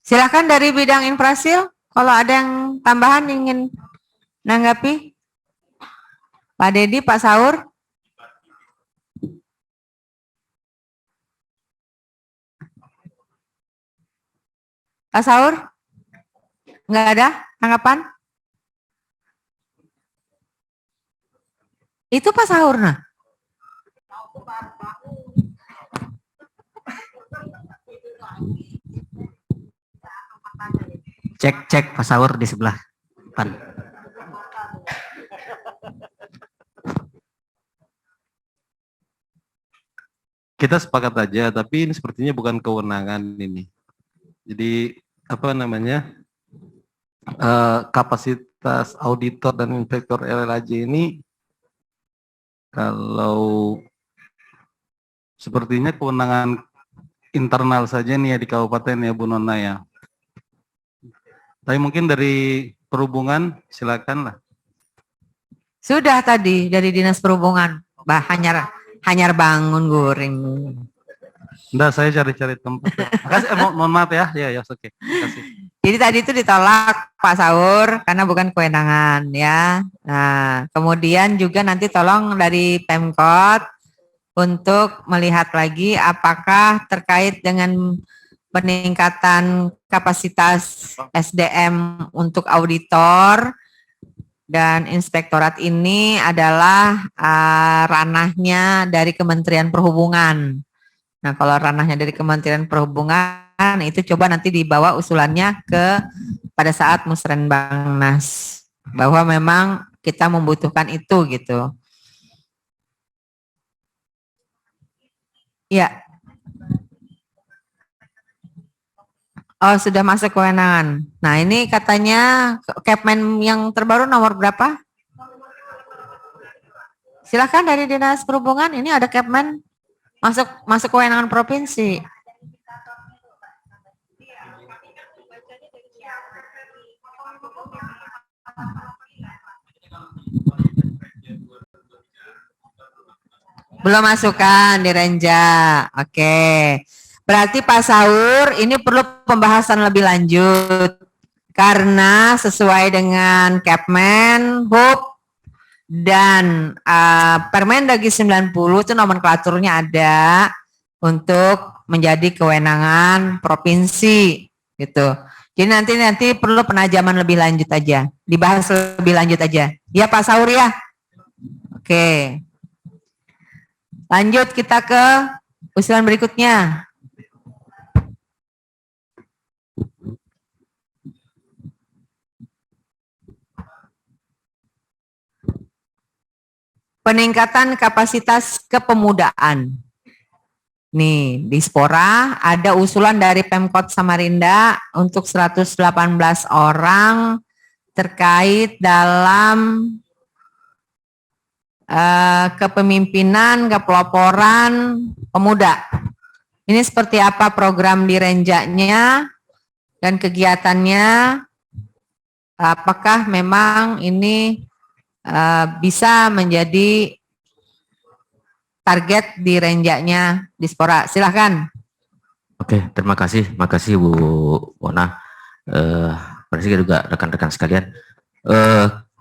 silakan dari bidang infrastruktur kalau ada yang tambahan ingin menanggapi. Pak Dedi, Pak Saur. Pak Saur? Enggak ada tanggapan? Itu Pak Saur nah. Cek Pak Saur di sebelah depan. Kita sepakat aja, tapi ini sepertinya bukan kewenangan ini. Jadi apa namanya kapasitas auditor dan inspektor LLAJ ini kalau sepertinya kewenangan internal saja nih ya di kabupaten ya Bu Nona ya. Tapi mungkin dari perhubungan silakan lah. Sudah tadi dari Dinas Perhubungan, hanyar bangun goreng. Enggak, saya cari-cari tempat. Makasih, mohon maaf ya. Ya, oke. Makasih. Jadi tadi itu ditolak Pak Saur karena bukan kewenangan ya. Nah, kemudian juga nanti tolong dari Pemkot untuk melihat lagi apakah terkait dengan peningkatan kapasitas SDM untuk auditor dan inspektorat ini adalah ranahnya dari Kementerian Perhubungan. Nah, kalau ranahnya dari Kementerian Perhubungan itu coba nanti dibawa usulannya ke pada saat Musrenbangnas bahwa memang kita membutuhkan itu gitu. Ya. Oh, sudah masuk kewenangan. Nah, ini katanya Kepmen yang terbaru nomor berapa? Silakan dari Dinas Perhubungan, ini ada Kepmen masuk kewenangan provinsi. Belum masukkan di Renja. Oke. Berarti Pak Saur ini perlu pembahasan lebih lanjut karena sesuai dengan Kepmen, Hub dan Permendagri 90 itu nomenklaturnya ada untuk menjadi kewenangan provinsi gitu. Jadi nanti perlu penajaman lebih lanjut aja, dibahas lebih lanjut aja. Ya Pak Saur ya. Oke. Lanjut kita ke usulan berikutnya. Peningkatan kapasitas kepemudaan. Nih, di Spora ada usulan dari Pemkot Samarinda untuk 118 orang terkait dalam kepemimpinan, kepeloporan pemuda. Ini seperti apa program di Renjanya dan kegiatannya? Apakah memang ini bisa menjadi target di Renjanya di Spora? Silahkan. Oke, terima kasih Bu Wona. Presiden juga rekan-rekan sekalian.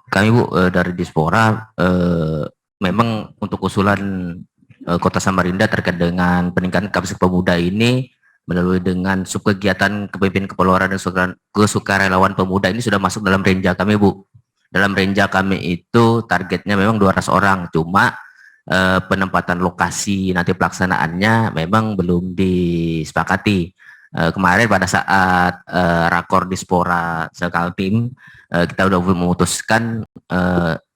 Kami Bu dari Dispora memang untuk usulan Kota Samarinda terkait dengan peningkatan kapasitas pemuda ini melalui dengan subkegiatan kepemimpinan kepeluaran dan kesukarelawan pemuda ini sudah masuk dalam renja kami Bu. Dalam renja kami itu targetnya memang 200 orang, cuma penempatan lokasi nanti pelaksanaannya memang belum disepakati. Kemarin pada saat rakor Dispora Sekaltim kita sudah memutuskan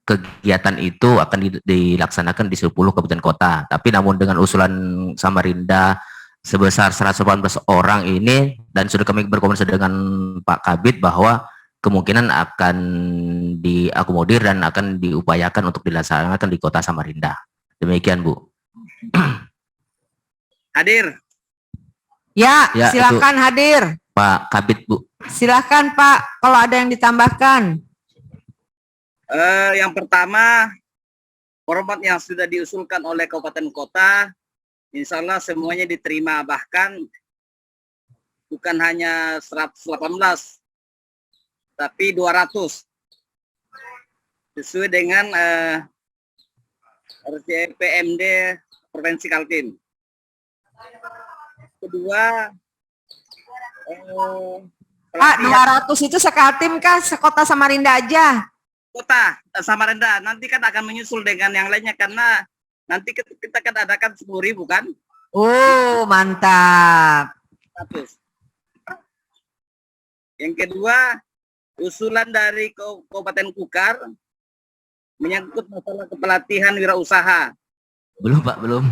kegiatan itu akan dilaksanakan di 10 kabupaten kota. Tapi namun dengan usulan Samarinda sebesar 118 orang ini, dan sudah kami berkomunikasi dengan Pak Kabid bahwa kemungkinan akan diakomodir dan akan diupayakan untuk dilaksanakan di kota Samarinda. Demikian Bu. Hadir. Ya, Ya, silakan itu. hadir. Pak Kabid Bu. Silakan Pak, kalau ada yang ditambahkan. Yang pertama, format yang sudah diusulkan oleh kabupaten kota, insya Allah semuanya diterima, bahkan bukan hanya 118, tapi 200. Sesuai dengan RCPMD Provinsi Kaltim. Kedua, Pak, 200 itu sekaltim kah? Sekota Samarinda aja? Kota Samarinda, nanti kan akan menyusul dengan yang lainnya karena nanti kita kan adakan 10.000 kan? Oh, mantap. 100. Yang kedua, usulan dari Kabupaten Kukar menyangkut masalah kepelatihan wirausaha. Belum Pak, belum.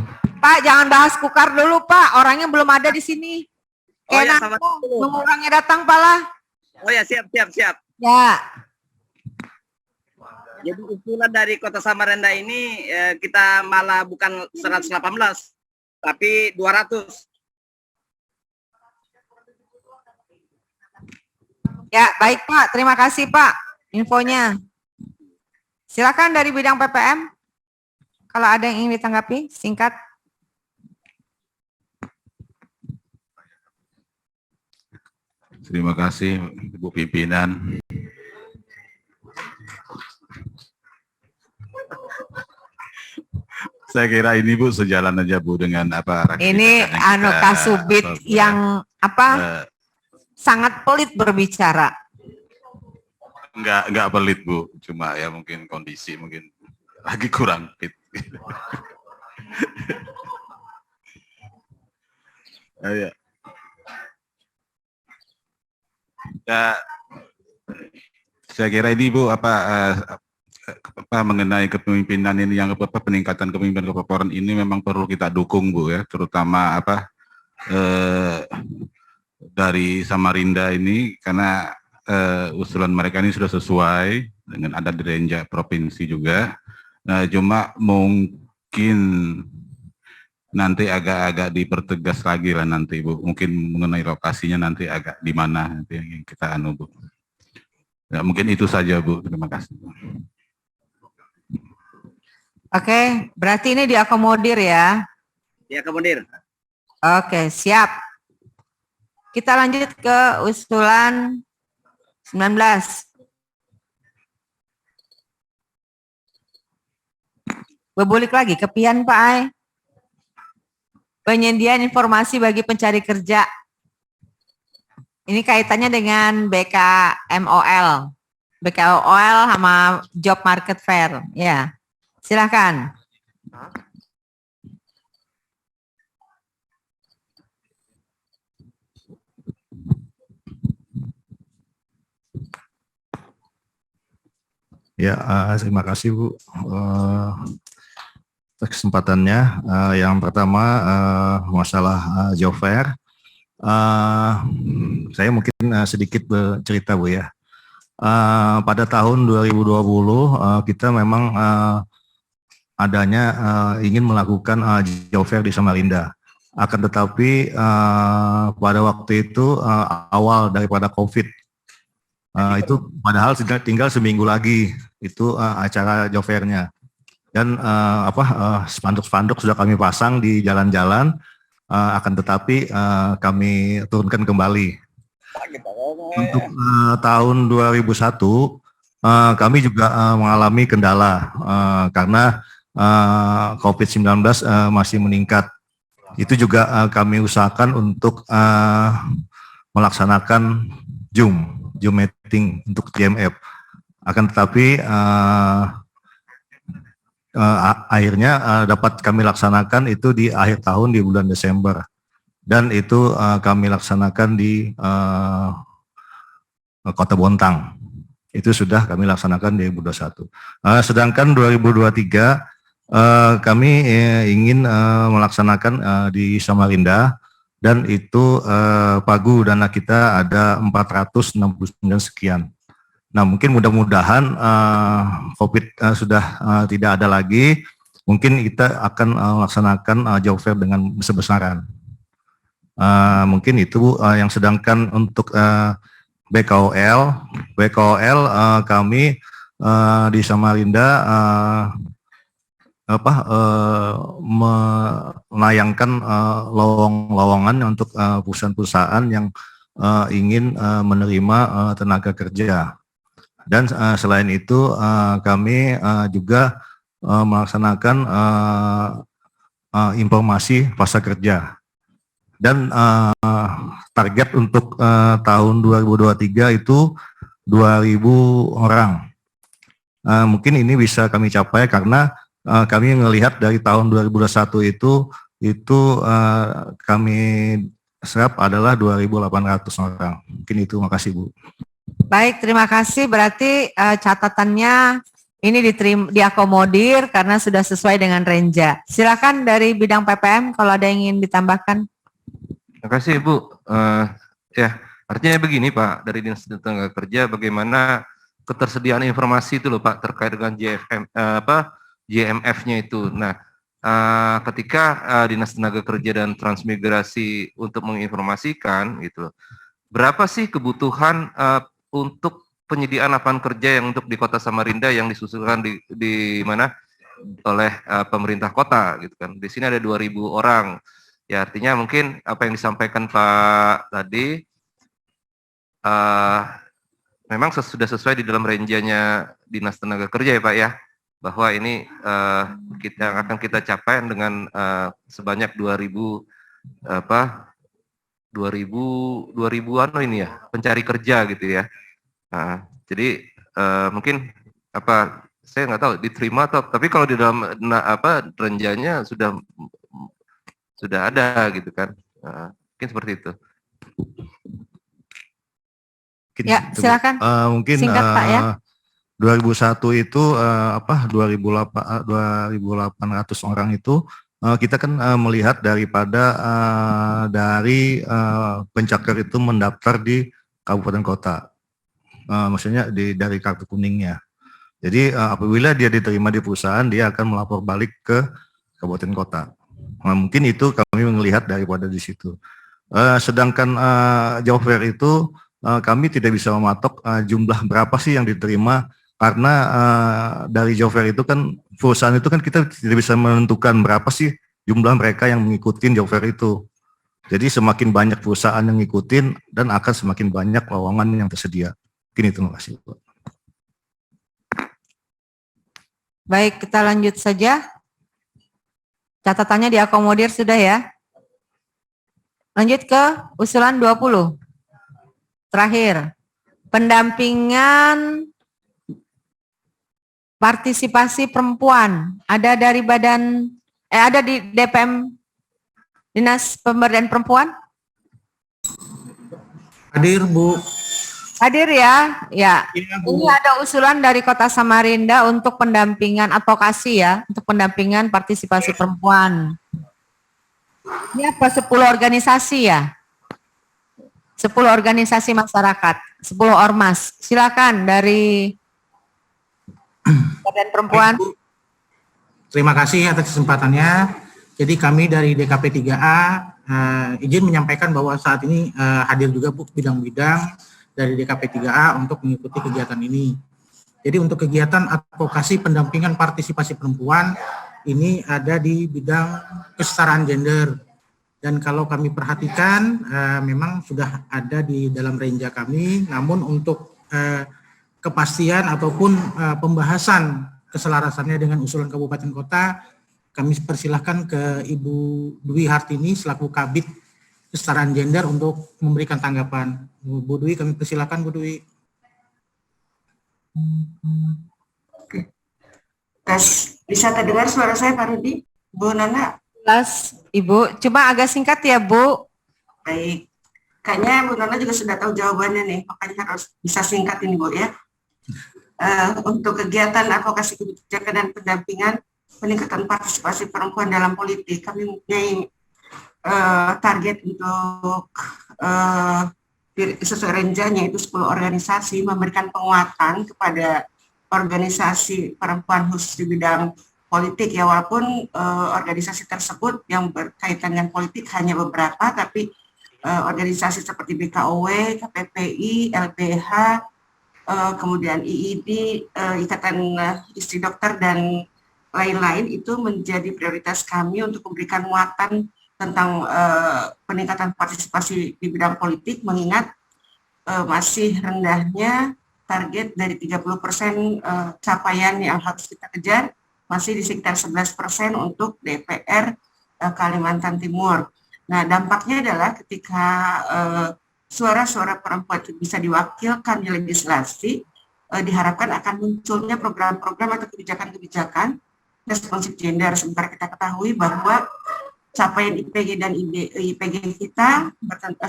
Pak, jangan bahas Kukar dulu Pak, orangnya belum ada di sini. Oh ya, Enak, nunggu orangnya datang Pak lah. Oh ya, siap. Ya. Jadi usulan dari Kota Samarinda ini kita malah bukan 118, tapi 200. Ya, baik Pak. Terima kasih Pak infonya. Silakan dari bidang PPM. Kalau ada yang ingin ditanggapi, singkat. Terima kasih Ibu Pimpinan. Saya kira ini Bu sejalan aja Bu dengan apa? Ini Kasubit yang apa? Sangat pelit berbicara. Enggak pelit Bu, cuma ya mungkin kondisi mungkin lagi kurang fit. Ya. Ya, saya kira ini Bu apa mengenai kepemimpinan ini yang peningkatan kepemimpinan kepeloporan ini memang perlu kita dukung Bu ya, terutama dari Samarinda ini karena usulan mereka ini sudah sesuai dengan ada di Renja provinsi juga. Nah, cuma mungkin nanti agak-agak dipertegas lagi lah nanti Bu, mungkin mengenai lokasinya nanti agak di mana nanti yang kita Bu. Ya, mungkin itu saja Bu, terima kasih. Oke, berarti ini diakomodir ya? Diakomodir. Oke, siap. Kita lanjut ke usulan 19. Bebulik lagi, kepian Pak Ai. Penyediaan informasi bagi pencari kerja. Ini kaitannya dengan BKMOL. BKMOL sama Job Market Fair. Ya, silakan. Ya, terima kasih Bu kesempatannya. Yang pertama masalah job fair. Saya mungkin sedikit bercerita Bu ya. Pada tahun 2020 kita memang adanya ingin melakukan job fair di Samarinda. Akan tetapi pada waktu itu awal daripada COVID, itu padahal tinggal seminggu lagi itu acara job fair-nya. Dan spanduk-spanduk sudah kami pasang di jalan-jalan, akan tetapi kami turunkan kembali. Untuk tahun 2001 kami juga mengalami kendala karena COVID-19 masih meningkat. Itu juga kami usahakan untuk melaksanakan Zoom meeting untuk GMF. Akan tetapi akhirnya dapat kami laksanakan itu di akhir tahun di bulan Desember, dan itu kami laksanakan di Kota Bontang. Itu sudah kami laksanakan di 2021. Sedangkan 2023 kami ingin melaksanakan di Samarinda, dan itu pagu dana kita ada 469 sekian. Nah, mungkin mudah-mudahan COVID sudah tidak ada lagi, mungkin kita akan melaksanakan job fair dengan besar-besaran. Mungkin itu yang sedangkan untuk BKOL kami di Samarinda menayangkan lowongan untuk perusahaan-perusahaan yang ingin menerima tenaga kerja. Dan selain itu kami juga melaksanakan informasi pasar kerja. Dan target untuk tahun 2023 itu 2.000 orang. Mungkin ini bisa kami capai karena kami melihat dari tahun 2021 itu kami serap adalah 2.800 orang. Mungkin itu, makasih Bu. Baik, terima kasih. Berarti catatannya ini diakomodir karena sudah sesuai dengan renja. Silakan dari bidang PPM kalau ada yang ingin ditambahkan. Terima kasih Bu. Ya, artinya begini Pak, dari Dinas Tenaga Kerja bagaimana ketersediaan informasi itu loh Pak terkait dengan JMF-nya itu. Nah, ketika Dinas Tenaga Kerja dan Transmigrasi untuk menginformasikan gitu loh, berapa sih kebutuhan untuk penyediaan lapangan kerja yang untuk di Kota Samarinda yang disusulkan di mana oleh pemerintah kota gitu kan. Di sini ada 2.000 orang. Ya, artinya mungkin apa yang disampaikan Pak tadi memang sudah sesuai di dalam renjanya Dinas Tenaga Kerja ya Pak ya, bahwa ini akan kita capai dengan sebanyak 2.000 ini ya pencari kerja gitu ya. Jadi mungkin saya nggak tahu diterima atau, tapi kalau di dalam renjanya sudah ada gitu kan. Mungkin seperti itu. Ya, silakan. Mungkin singkat Pak ya. 2001 itu 2.800 orang itu kita kan melihat daripada dari pencakar itu mendaftar di kabupaten kota, maksudnya dari kartu kuningnya. Jadi apabila dia diterima di perusahaan, dia akan melapor balik ke kabupaten kota. Nah, mungkin itu kami melihat daripada di situ. Sedangkan job fair itu kami tidak bisa mematok jumlah berapa sih yang diterima, karena dari job fair itu kan perusahaan itu kan kita tidak bisa menentukan berapa sih jumlah mereka yang mengikuti job fair itu. Jadi semakin banyak perusahaan yang ngikutin dan akan semakin banyak lowongan yang tersedia. Mungkin itu, terima kasih. Baik, kita lanjut saja. Catatannya diakomodir sudah ya. Lanjut ke usulan 20. terakhir. Pendampingan partisipasi perempuan. Ada dari ada di DPM Dinas Pemberdayaan Perempuan? Hadir, Bu. Hadir ya? Ya. Ini ada usulan dari Kota Samarinda untuk pendampingan advokasi ya, untuk pendampingan partisipasi perempuan. Ini apa 10 organisasi ya? 10 organisasi masyarakat, 10 ormas. Silakan dari Badan Perempuan. Terima kasih atas kesempatannya. Jadi kami dari DKP 3A izin menyampaikan bahwa saat ini hadir juga Bu bidang-bidang dari DKP 3A untuk mengikuti kegiatan ini. Jadi untuk kegiatan advokasi pendampingan partisipasi perempuan ini ada di bidang kesetaraan gender. Dan kalau kami perhatikan memang sudah ada di dalam renja kami, namun untuk kepastian ataupun pembahasan keselarasannya dengan usulan kabupaten kota, kami persilahkan ke Ibu Dwi Hartini selaku Kabid Kesetaraan Gender untuk memberikan tanggapan. Bu Dwi, kami persilahkan Bu Dwi. Tes, bisa terdengar suara saya Pak Rudi? Bu Nana? Jelas, Ibu. Cuma agak singkat ya, Bu. Baik. Kayaknya Bu Nana juga sudah tahu jawabannya nih, makanya harus bisa singkat ini Bu ya. Untuk kegiatan advokasi kebijakan dan pendampingan peningkatan partisipasi perempuan dalam politik, kami mempunyai target untuk sesuai renjanya itu 10 organisasi memberikan penguatan kepada organisasi perempuan khusus di bidang politik ya, walaupun organisasi tersebut yang berkaitan dengan politik hanya beberapa, tapi organisasi seperti BKOW, KPPI, LBH, kemudian IID, Ikatan Istri Dokter dan lain-lain itu menjadi prioritas kami untuk memberikan muatan tentang peningkatan partisipasi di bidang politik, mengingat masih rendahnya target dari 30% capaian yang harus kita kejar, masih di sekitar 11% untuk DPR Kalimantan Timur. Nah, dampaknya adalah ketika suara-suara perempuan itu bisa diwakilkan di legislasi, diharapkan akan munculnya program-program atau kebijakan-kebijakan responsif gender. Sementara kita ketahui bahwa capaian IPG dan IPG kita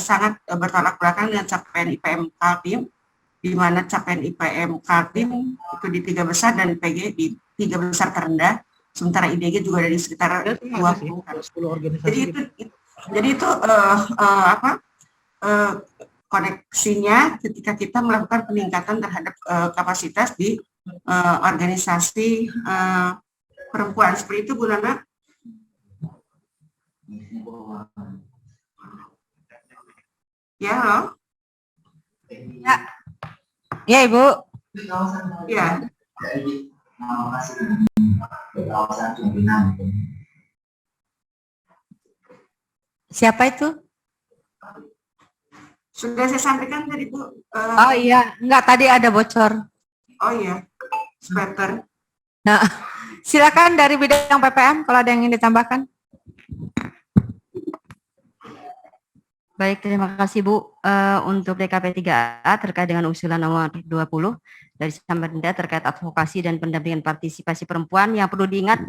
sangat bertolak belakang dengan capaian IPM Kaltim, di mana capaian IPM Kaltim itu di 3 besar dan IPG di 3 besar terendah, sementara IDG juga dari sekitar 20. Jadi itu koneksinya ketika kita melakukan peningkatan terhadap kapasitas di organisasi perempuan. Seperti itu Bu Nana. Ya, halo. Ya, ya Ibu. Ya. Siapa itu? Sudah saya sampaikan tadi Bu. Oh iya, enggak, tadi ada bocor. Oh iya, sweater. Nah, silakan dari bidang PPM kalau ada yang ingin ditambahkan. Baik, terima kasih Bu. Untuk DKP 3A terkait dengan usulan nomor 20 dari Samarinda terkait advokasi dan pendampingan partisipasi perempuan, yang perlu diingat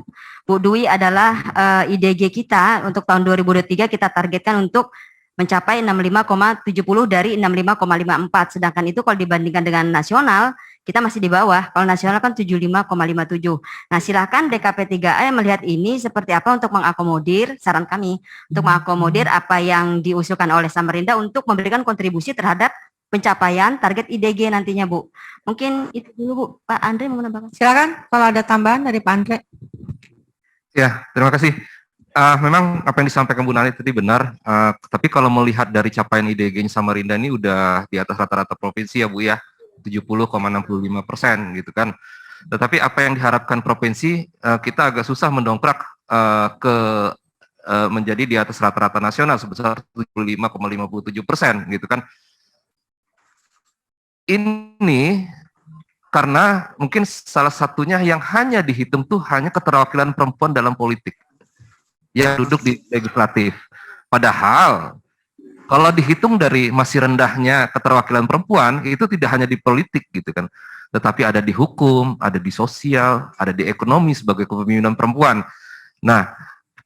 Bu Dwi adalah IDG kita untuk tahun 2023 kita targetkan untuk mencapai 65,70 dari 65,54. Sedangkan itu kalau dibandingkan dengan nasional, kita masih di bawah. Kalau nasional kan 75,57. Nah, silakan DKP 3A yang melihat ini seperti apa untuk mengakomodir, saran kami, untuk mengakomodir apa yang diusulkan oleh Samarinda untuk memberikan kontribusi terhadap pencapaian target IDG nantinya, Bu. Mungkin itu dulu, Bu. Pak Andre mau menambahkan. Silakan kalau ada tambahan dari Pak Andre. Ya, terima kasih. Memang apa yang disampaikan Bu Nani tadi benar, tapi kalau melihat dari capaian IDG-nya Samarinda ini udah di atas rata-rata provinsi ya Bu ya, 70,65% gitu kan. Tetapi apa yang diharapkan provinsi, kita agak susah mendongkrak menjadi di atas rata-rata nasional sebesar 75,57% gitu kan. Ini karena mungkin salah satunya yang hanya dihitung tuh hanya keterwakilan perempuan dalam politik yang duduk di legislatif. Padahal Kalau dihitung dari masih rendahnya keterwakilan perempuan, itu tidak hanya di politik gitu kan, tetapi ada di hukum, ada di sosial, ada di ekonomi sebagai kepemimpinan perempuan. Nah,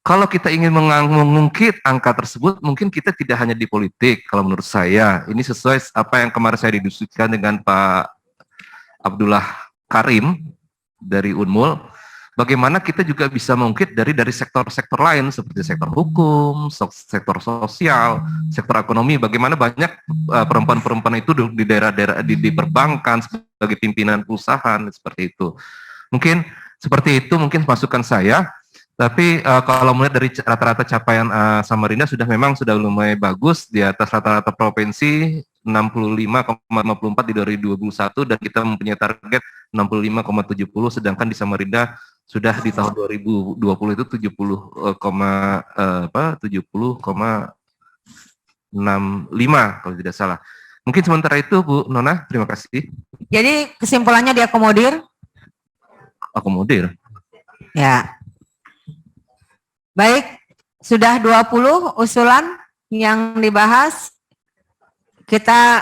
kalau kita ingin mengungkit angka tersebut, mungkin kita tidak hanya di politik. Kalau menurut saya, ini sesuai apa yang kemarin saya didiskusikan dengan Pak Abdullah Karim dari Unmul. Bagaimana kita juga bisa mengungkit dari sektor-sektor lain seperti sektor hukum, sektor sosial, sektor ekonomi. Bagaimana banyak perempuan-perempuan itu di daerah-daerah di perbankan sebagai pimpinan perusahaan seperti itu. Mungkin seperti itu mungkin masukan saya. Tapi kalau melihat dari rata-rata capaian Samarinda memang sudah lumayan bagus di atas rata-rata provinsi 65,54 di 2021 dan kita mempunyai target 65,70 sedangkan di Samarinda sudah di tahun 2020 itu 70,65 kalau tidak salah. Mungkin sementara itu Bu Nona, terima kasih. Jadi kesimpulannya diakomodir? Akomodir. Ya. Baik, sudah 20 usulan yang dibahas. Kita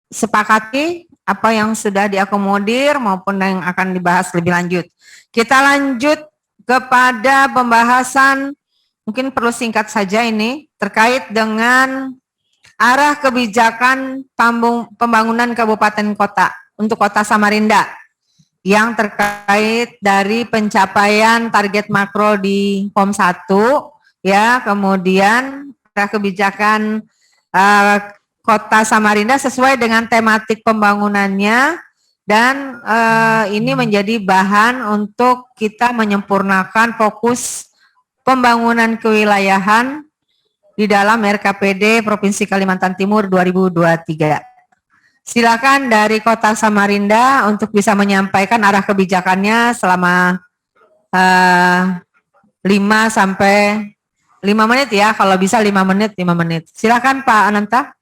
sepakati apa yang sudah diakomodir maupun yang akan dibahas lebih lanjut. Kita lanjut kepada pembahasan, mungkin perlu singkat saja ini, terkait dengan arah kebijakan pembangunan kabupaten kota untuk kota Samarinda yang terkait dari pencapaian target makro di POM 1, ya, kemudian arah kebijakan kota Samarinda sesuai dengan tematik pembangunannya dan ini menjadi bahan untuk kita menyempurnakan fokus pembangunan kewilayahan di dalam RKPD Provinsi Kalimantan Timur 2023. Silakan dari Kota Samarinda untuk bisa menyampaikan arah kebijakannya selama 5 sampai 5 menit ya, kalau bisa 5 menit. Silakan Pak Ananta.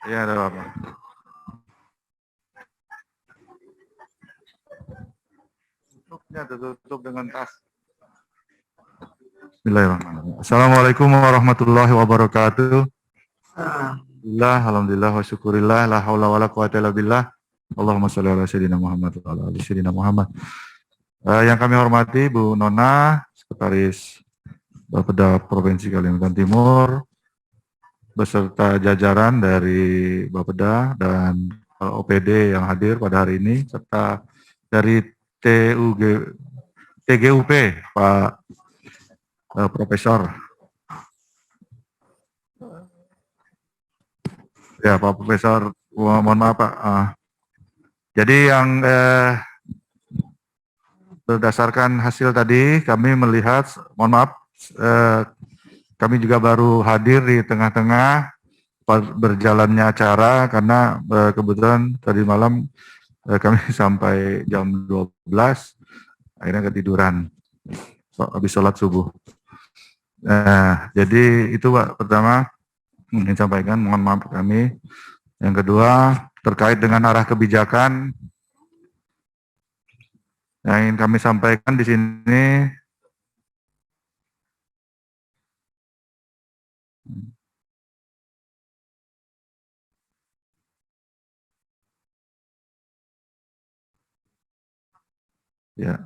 Ya, ada apa? Tutupnya tutup dengan tas. Bismillahirrahmanirrahim. Assalamualaikum warahmatullahi wabarakatuh. Alhamdulillah wa syukurillah la haula wala quwata illa billah. Allahumma shalli ala sayyidina Muhammad wa ala ali sayyidina Muhammad. Yang kami hormati Bu Nona, Sekretaris Bapeda Provinsi Kalimantan Timur, beserta jajaran dari Bapeda dan OPD yang hadir pada hari ini, serta dari TGUP Pak Profesor. Ya Pak Profesor, mohon maaf Pak. Jadi yang berdasarkan hasil tadi kami melihat, mohon maaf, kami juga baru hadir di tengah-tengah berjalannya acara karena kebetulan tadi malam kami sampai jam 12 akhirnya ketiduran habis sholat subuh. Jadi itu Pak pertama ingin sampaikan, mohon maaf kami. Yang kedua terkait dengan arah kebijakan yang ingin kami sampaikan di sini. Ya.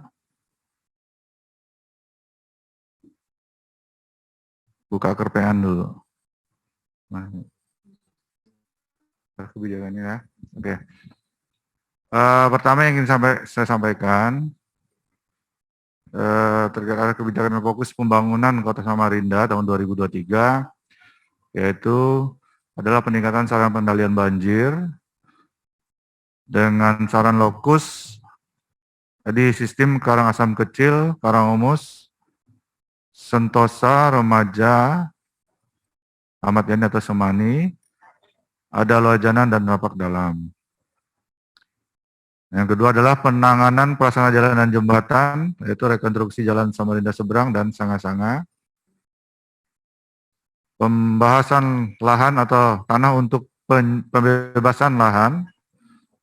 Buka kerpean dulu. Kebijakannya ya. Oke. Pertama yang ingin saya sampaikan terkait arah kebijakan fokus pembangunan Kota Samarinda tahun 2023, yaitu adalah peningkatan saran pengendalian banjir dengan saran lokus di sistem Karangasem Kecil, Karangumus, Sentosa, Remaja, Ahmad Yani atau Semani, ada Loajanan dan Lapak Dalam. Yang kedua adalah penanganan pelaksana jalan dan jembatan, yaitu rekonstruksi jalan Samarinda Seberang dan Sanga-Sanga. Pembahasan lahan atau tanah untuk pembebasan lahan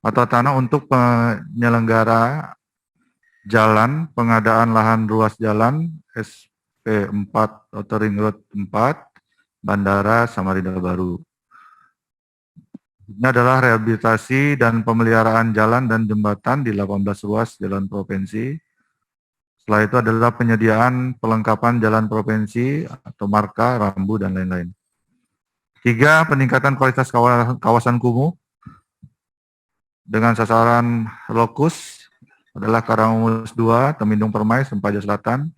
atau tanah untuk penyelenggara jalan, pengadaan lahan ruas jalan SP4 atau Ring Road 4, Bandara Samarinda Baru. Ini adalah rehabilitasi dan pemeliharaan jalan dan jembatan di 18 ruas jalan provinsi. Setelah itu adalah penyediaan pelengkapan jalan provinsi atau marka, rambu, dan lain-lain. 3, peningkatan kualitas kawasan kumuh dengan sasaran lokus adalah Karangumus 2, Temindung Permai, Sempaja Selatan,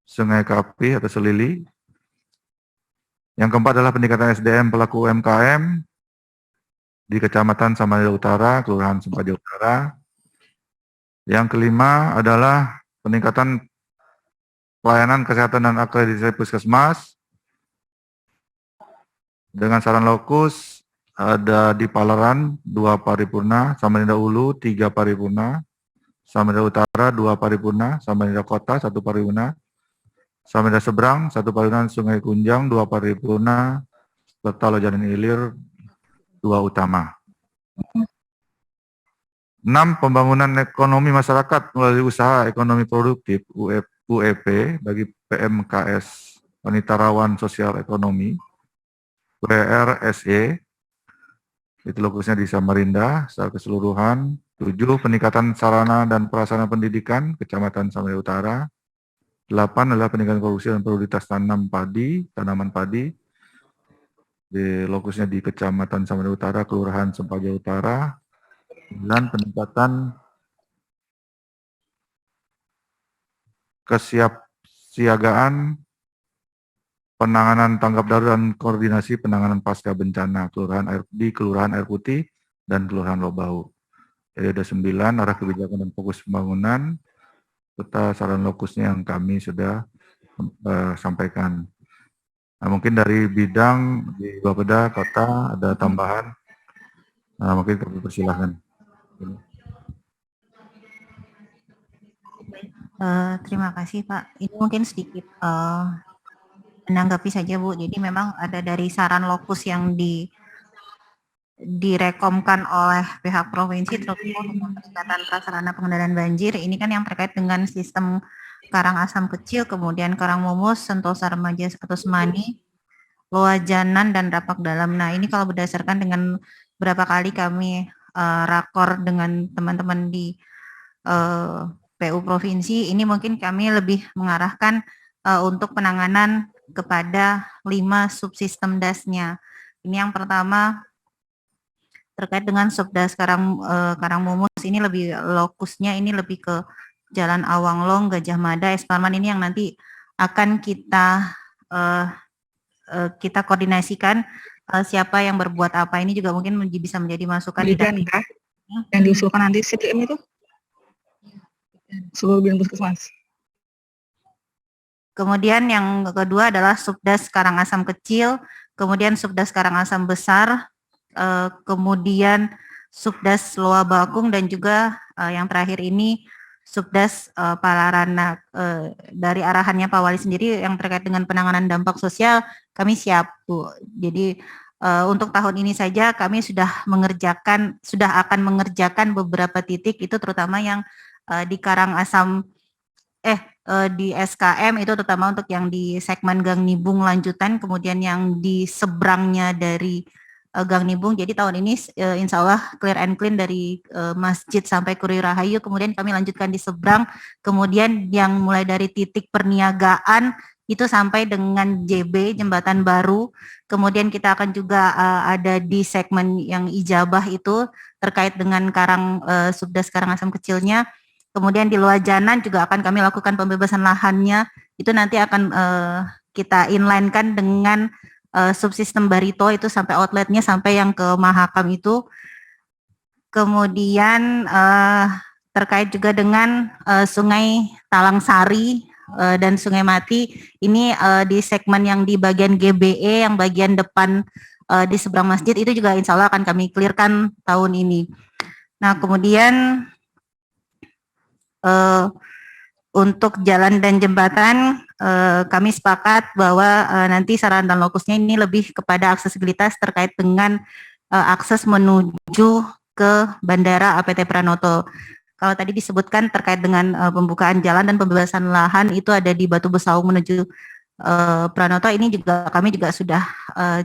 Sungai Kapi atau Selili. Yang keempat adalah peningkatan SDM pelaku UMKM di Kecamatan Samarinda Utara, Kelurahan Sempaja Utara. Yang kelima adalah peningkatan pelayanan kesehatan dan akreditasi puskesmas dengan saran lokus ada di Palaran 2 paripurna, Samarinda Ulu 3 paripurna, Samarinda Utara 2 paripurna, Samarinda Kota 1 paripurna, Samarinda Seberang 1 paripurna, Sungai Kunjang 2 paripurna, serta Lojanan Ilir 2 utama. 6. Pembangunan ekonomi masyarakat melalui usaha ekonomi produktif UEP bagi PMKS Wanita Rawan Sosial Ekonomi WRSE, itu lokusnya di Samarinda secara keseluruhan. 7. Peningkatan sarana dan prasarana pendidikan Kecamatan Samarinda Utara. 8 adalah peningkatan produksi dan produktivitas tanaman padi di lokusnya di Kecamatan Samarinda Utara, Kelurahan Sempaja Utara. 9. Peningkatan kesiapsiagaan penanganan tanggap darurat dan koordinasi penanganan pasca bencana Kelurahan Air Putih dan Kelurahan Lobau. Jadi ada 9 arah kebijakan dan fokus pembangunan serta saran lokusnya yang kami sudah sampaikan. Nah, mungkin dari bidang di Bapeda Kota ada tambahan, mungkin kami persilahkan. Terima kasih Pak. Ini mungkin sedikit menanggapi saja Bu. Jadi memang ada dari saran lokus yang direkomkan oleh pihak provinsi terutama untuk peningkatan prasarana pengendalian banjir. Ini kan yang terkait dengan sistem Karangasem Kecil, kemudian Karangmumus, Sentosa Remaja atau Semani, Loajanan, dan Rapak Dalam. Nah ini kalau berdasarkan dengan berapa kali kami rakor dengan teman-teman di PU Provinsi, ini mungkin kami lebih mengarahkan untuk penanganan kepada 5 subsistem dasnya. Ini yang pertama terkait dengan subdas Karangmumus, ini lebih lokusnya ini lebih ke Jalan Awanglong, Gajah Mada, Esparman, ini yang nanti akan kita koordinasikan siapa yang berbuat apa. Ini juga mungkin bisa menjadi masukan yang diusulkan nanti CTM itu seluruh bidang puskesmas. Kemudian yang kedua adalah Subdas Karangasem Kecil, kemudian Subdas Karangasem Besar, kemudian Subdas Loa Bakung, dan juga yang terakhir ini Subdas Palarana. Dari arahannya Pak Wali sendiri yang terkait dengan penanganan dampak sosial, kami siap Bu. Jadi untuk tahun ini saja kami sudah akan mengerjakan beberapa titik itu, terutama yang di Karangasem di SKM itu, terutama untuk yang di segmen Gang Nibung lanjutan, kemudian yang di seberangnya dari Gang Nibung. Jadi tahun ini insya Allah clear and clean dari masjid sampai Kuri Rahayu, kemudian kami lanjutkan di seberang, kemudian yang mulai dari titik perniagaan itu sampai dengan JB Jembatan Baru, kemudian kita akan juga ada di segmen yang Ijabah itu terkait dengan Subdas Karangasem Kecilnya. Kemudian di Loajanan juga akan kami lakukan pembebasan lahannya, itu nanti akan kita inline-kan dengan subsistem Barito itu sampai outletnya sampai yang ke Mahakam itu. Kemudian terkait juga dengan Sungai Talangsari dan Sungai Mati, ini di segmen yang di bagian GBE yang bagian depan di seberang masjid itu juga insya Allah akan kami clearkan tahun ini. Nah kemudian untuk jalan dan jembatan, kami sepakat bahwa nanti saran dan lokusnya ini lebih kepada aksesibilitas terkait dengan akses menuju ke Bandara APT Pranoto. Kalau tadi disebutkan terkait dengan pembukaan jalan dan pembebasan lahan itu ada di Batu Besaung menuju Pranoto, ini juga kami juga sudah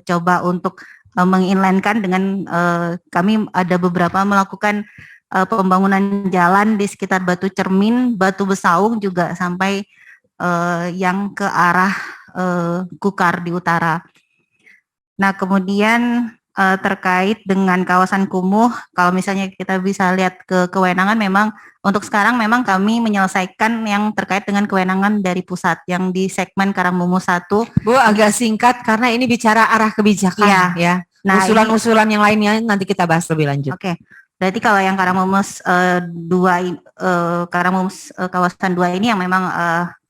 coba untuk menginlinekan dengan kami ada beberapa melakukan pembangunan jalan di sekitar Batu Cermin, Batu Besaung juga sampai yang ke arah Kukar di utara. Nah, kemudian terkait dengan kawasan kumuh, kalau misalnya kita bisa lihat ke kewenangan, memang untuk sekarang memang kami menyelesaikan yang terkait dengan kewenangan dari pusat yang di segmen Karangmumu 1. Bu, agak singkat karena ini bicara arah kebijakan ya. Nah, usulan-usulan yang lainnya nanti kita bahas lebih lanjut. Oke. Berarti kalau yang Karangmumus 2 Karangmumus kawasan 2 ini yang memang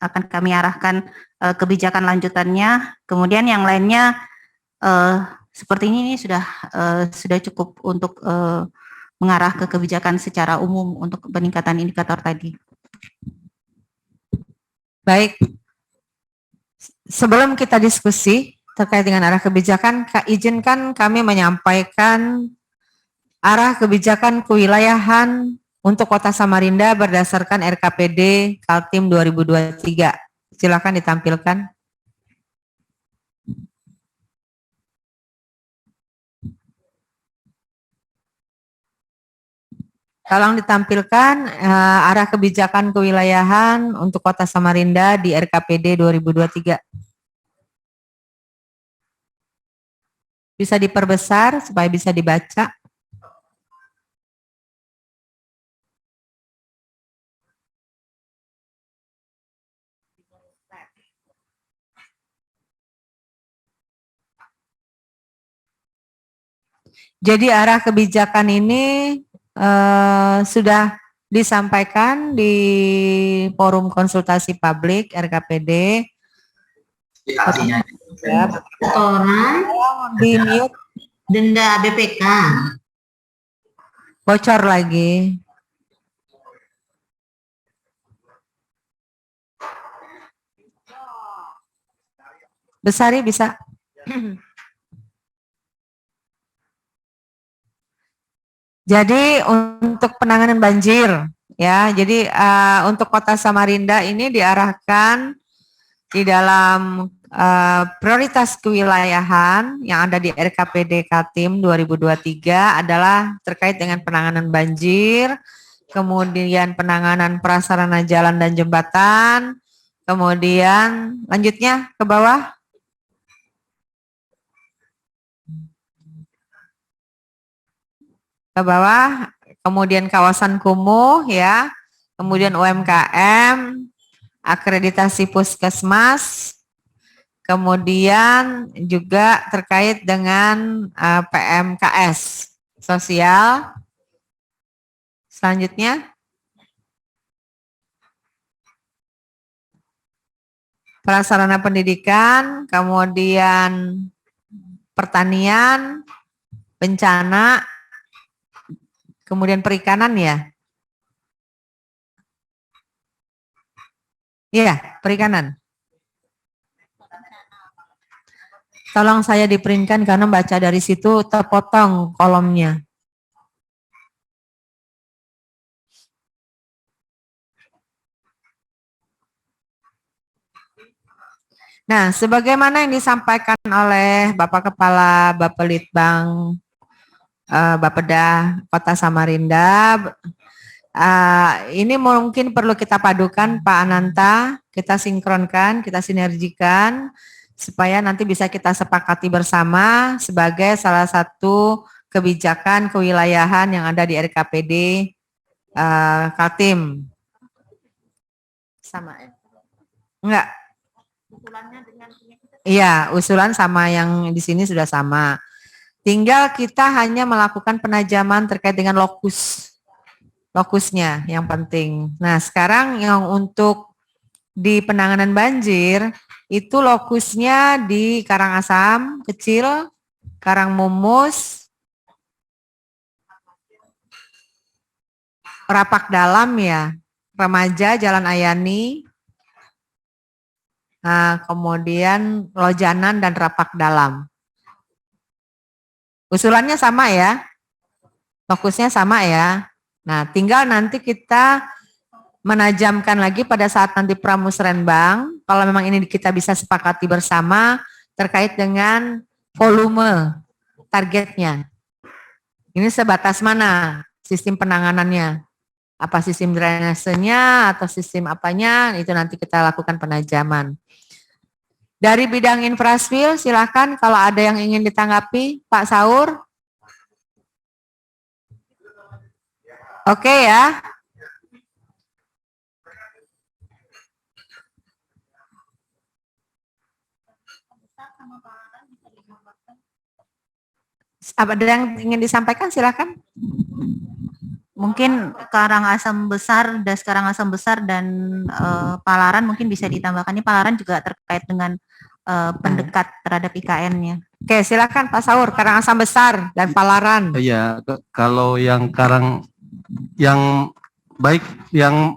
akan kami arahkan kebijakan lanjutannya. Kemudian yang lainnya seperti ini sudah cukup untuk mengarah ke kebijakan secara umum untuk peningkatan indikator tadi. Baik. Sebelum kita diskusi terkait dengan arah kebijakan, izinkan kami menyampaikan arah kebijakan kewilayahan untuk Kota Samarinda berdasarkan RKPD Kaltim 2023. Silakan ditampilkan. Tolong ditampilkan arah kebijakan kewilayahan untuk Kota Samarinda di RKPD 2023. Bisa diperbesar supaya bisa dibaca. Jadi arah kebijakan ini sudah disampaikan di forum konsultasi publik RKPD. Setoran Di mute. denda BPK. Bocor lagi. Besari bisa. Jadi untuk penanganan banjir ya, jadi untuk Kota Samarinda ini diarahkan di dalam prioritas kewilayahan yang ada di RKPD Kaltim 2023 adalah terkait dengan penanganan banjir, kemudian penanganan prasarana jalan dan jembatan, kemudian lanjutnya ke bawah. Ke bawah, kemudian kawasan kumuh ya, kemudian UMKM, akreditasi puskesmas, kemudian juga terkait dengan PMKS sosial. Selanjutnya, prasarana pendidikan, kemudian pertanian, bencana, kemudian perikanan ya. Iya, perikanan. Tolong saya di-printkan karena baca dari situ terpotong kolomnya. Nah, sebagaimana yang disampaikan oleh Bapak Kepala Bapelitbang Bapeda Kota Samarinda, ini mungkin perlu kita padukan Pak Ananta, kita sinkronkan, kita sinergikan, supaya nanti bisa kita sepakati bersama sebagai salah satu kebijakan kewilayahan yang ada di RKPD Kaltim. Sama ya? Enggak. Iya, usulan sama yang di sini sudah sama. Tinggal kita hanya melakukan penajaman terkait dengan lokusnya yang penting. Nah, sekarang yang untuk di penanganan banjir itu lokusnya di Karangasem kecil, Karangmumus, Rapak Dalam ya. Remaja Jalan Ayani, nah, kemudian Lojanan dan Rapak Dalam. Usulannya sama ya, fokusnya sama ya. Nah, tinggal nanti kita menajamkan lagi pada saat nanti pramusrenbang, kalau memang ini kita bisa sepakati bersama terkait dengan volume targetnya. Ini sebatas mana sistem penanganannya? Apa sistem drainasenya atau sistem apanya, itu nanti kita lakukan penajaman. Dari bidang infrastruktur, silakan kalau ada yang ingin ditanggapi, Pak Saur. Oke ya. Ada yang ingin disampaikan, silakan. Mungkin Karangasem Besar, Das Karangasem Besar dan Palaran mungkin bisa ditambahkan. Ini Palaran juga terkait dengan pendekat terhadap IKN-nya. Oke, silakan Pak Saur, Karangasem Besar dan Palaran. Iya, kalau yang yang baik yang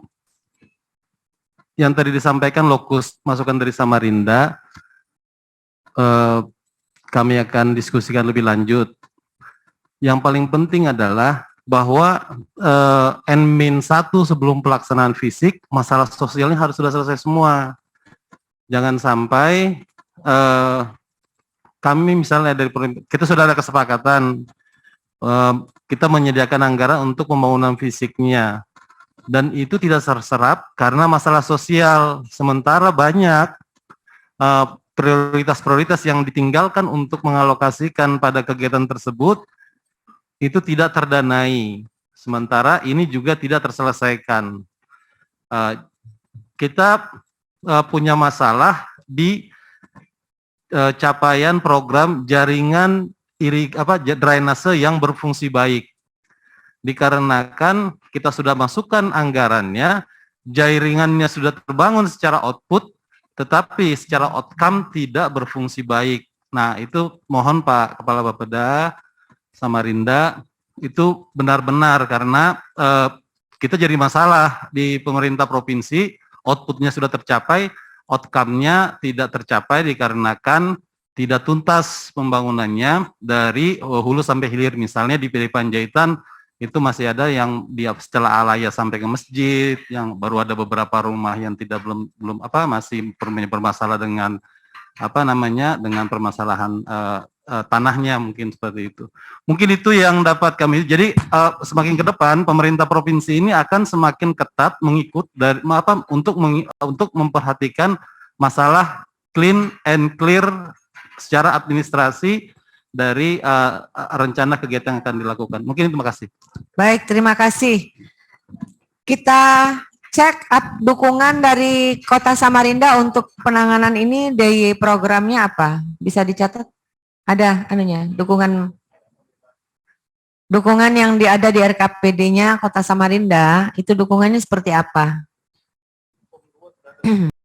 tadi disampaikan lokus masukan dari Samarinda, kami akan diskusikan lebih lanjut. Yang paling penting adalah bahwa N-1 sebelum pelaksanaan fisik, masalah sosialnya harus sudah selesai semua. Jangan sampai kami misalnya dari kita sudah ada kesepakatan, kita menyediakan anggaran untuk pembangunan fisiknya, dan itu tidak terserap karena masalah sosial. Sementara banyak prioritas-prioritas yang ditinggalkan untuk mengalokasikan pada kegiatan tersebut itu tidak terdanai, sementara ini juga tidak terselesaikan. Kita punya masalah di capaian program jaringan drainase yang berfungsi baik. Dikarenakan kita sudah masukkan anggarannya, jaringannya sudah terbangun secara output, tetapi secara outcome tidak berfungsi baik. Nah, itu mohon Pak Kepala Bapeda Samarinda, itu benar-benar karena kita jadi masalah di pemerintah provinsi, outputnya sudah tercapai, outcome-nya tidak tercapai dikarenakan tidak tuntas pembangunannya dari hulu sampai hilir. Misalnya di PD Panjaitan itu masih ada yang di setelah Alaya sampai ke masjid, yang baru ada beberapa rumah yang tidak masih bermasalah dengan dengan permasalahan tanahnya, mungkin seperti itu. Mungkin itu yang dapat kami. Jadi semakin ke depan pemerintah provinsi ini akan semakin ketat mengikut dari untuk memperhatikan masalah clean and clear secara administrasi dari rencana kegiatan yang akan dilakukan. Mungkin terima kasih. Baik, terima kasih. Kita cek dukungan dari Kota Samarinda untuk penanganan ini dari programnya apa? Bisa dicatat? Ada dukungan yang ada di RKPD-nya Kota Samarinda, itu dukungannya seperti apa?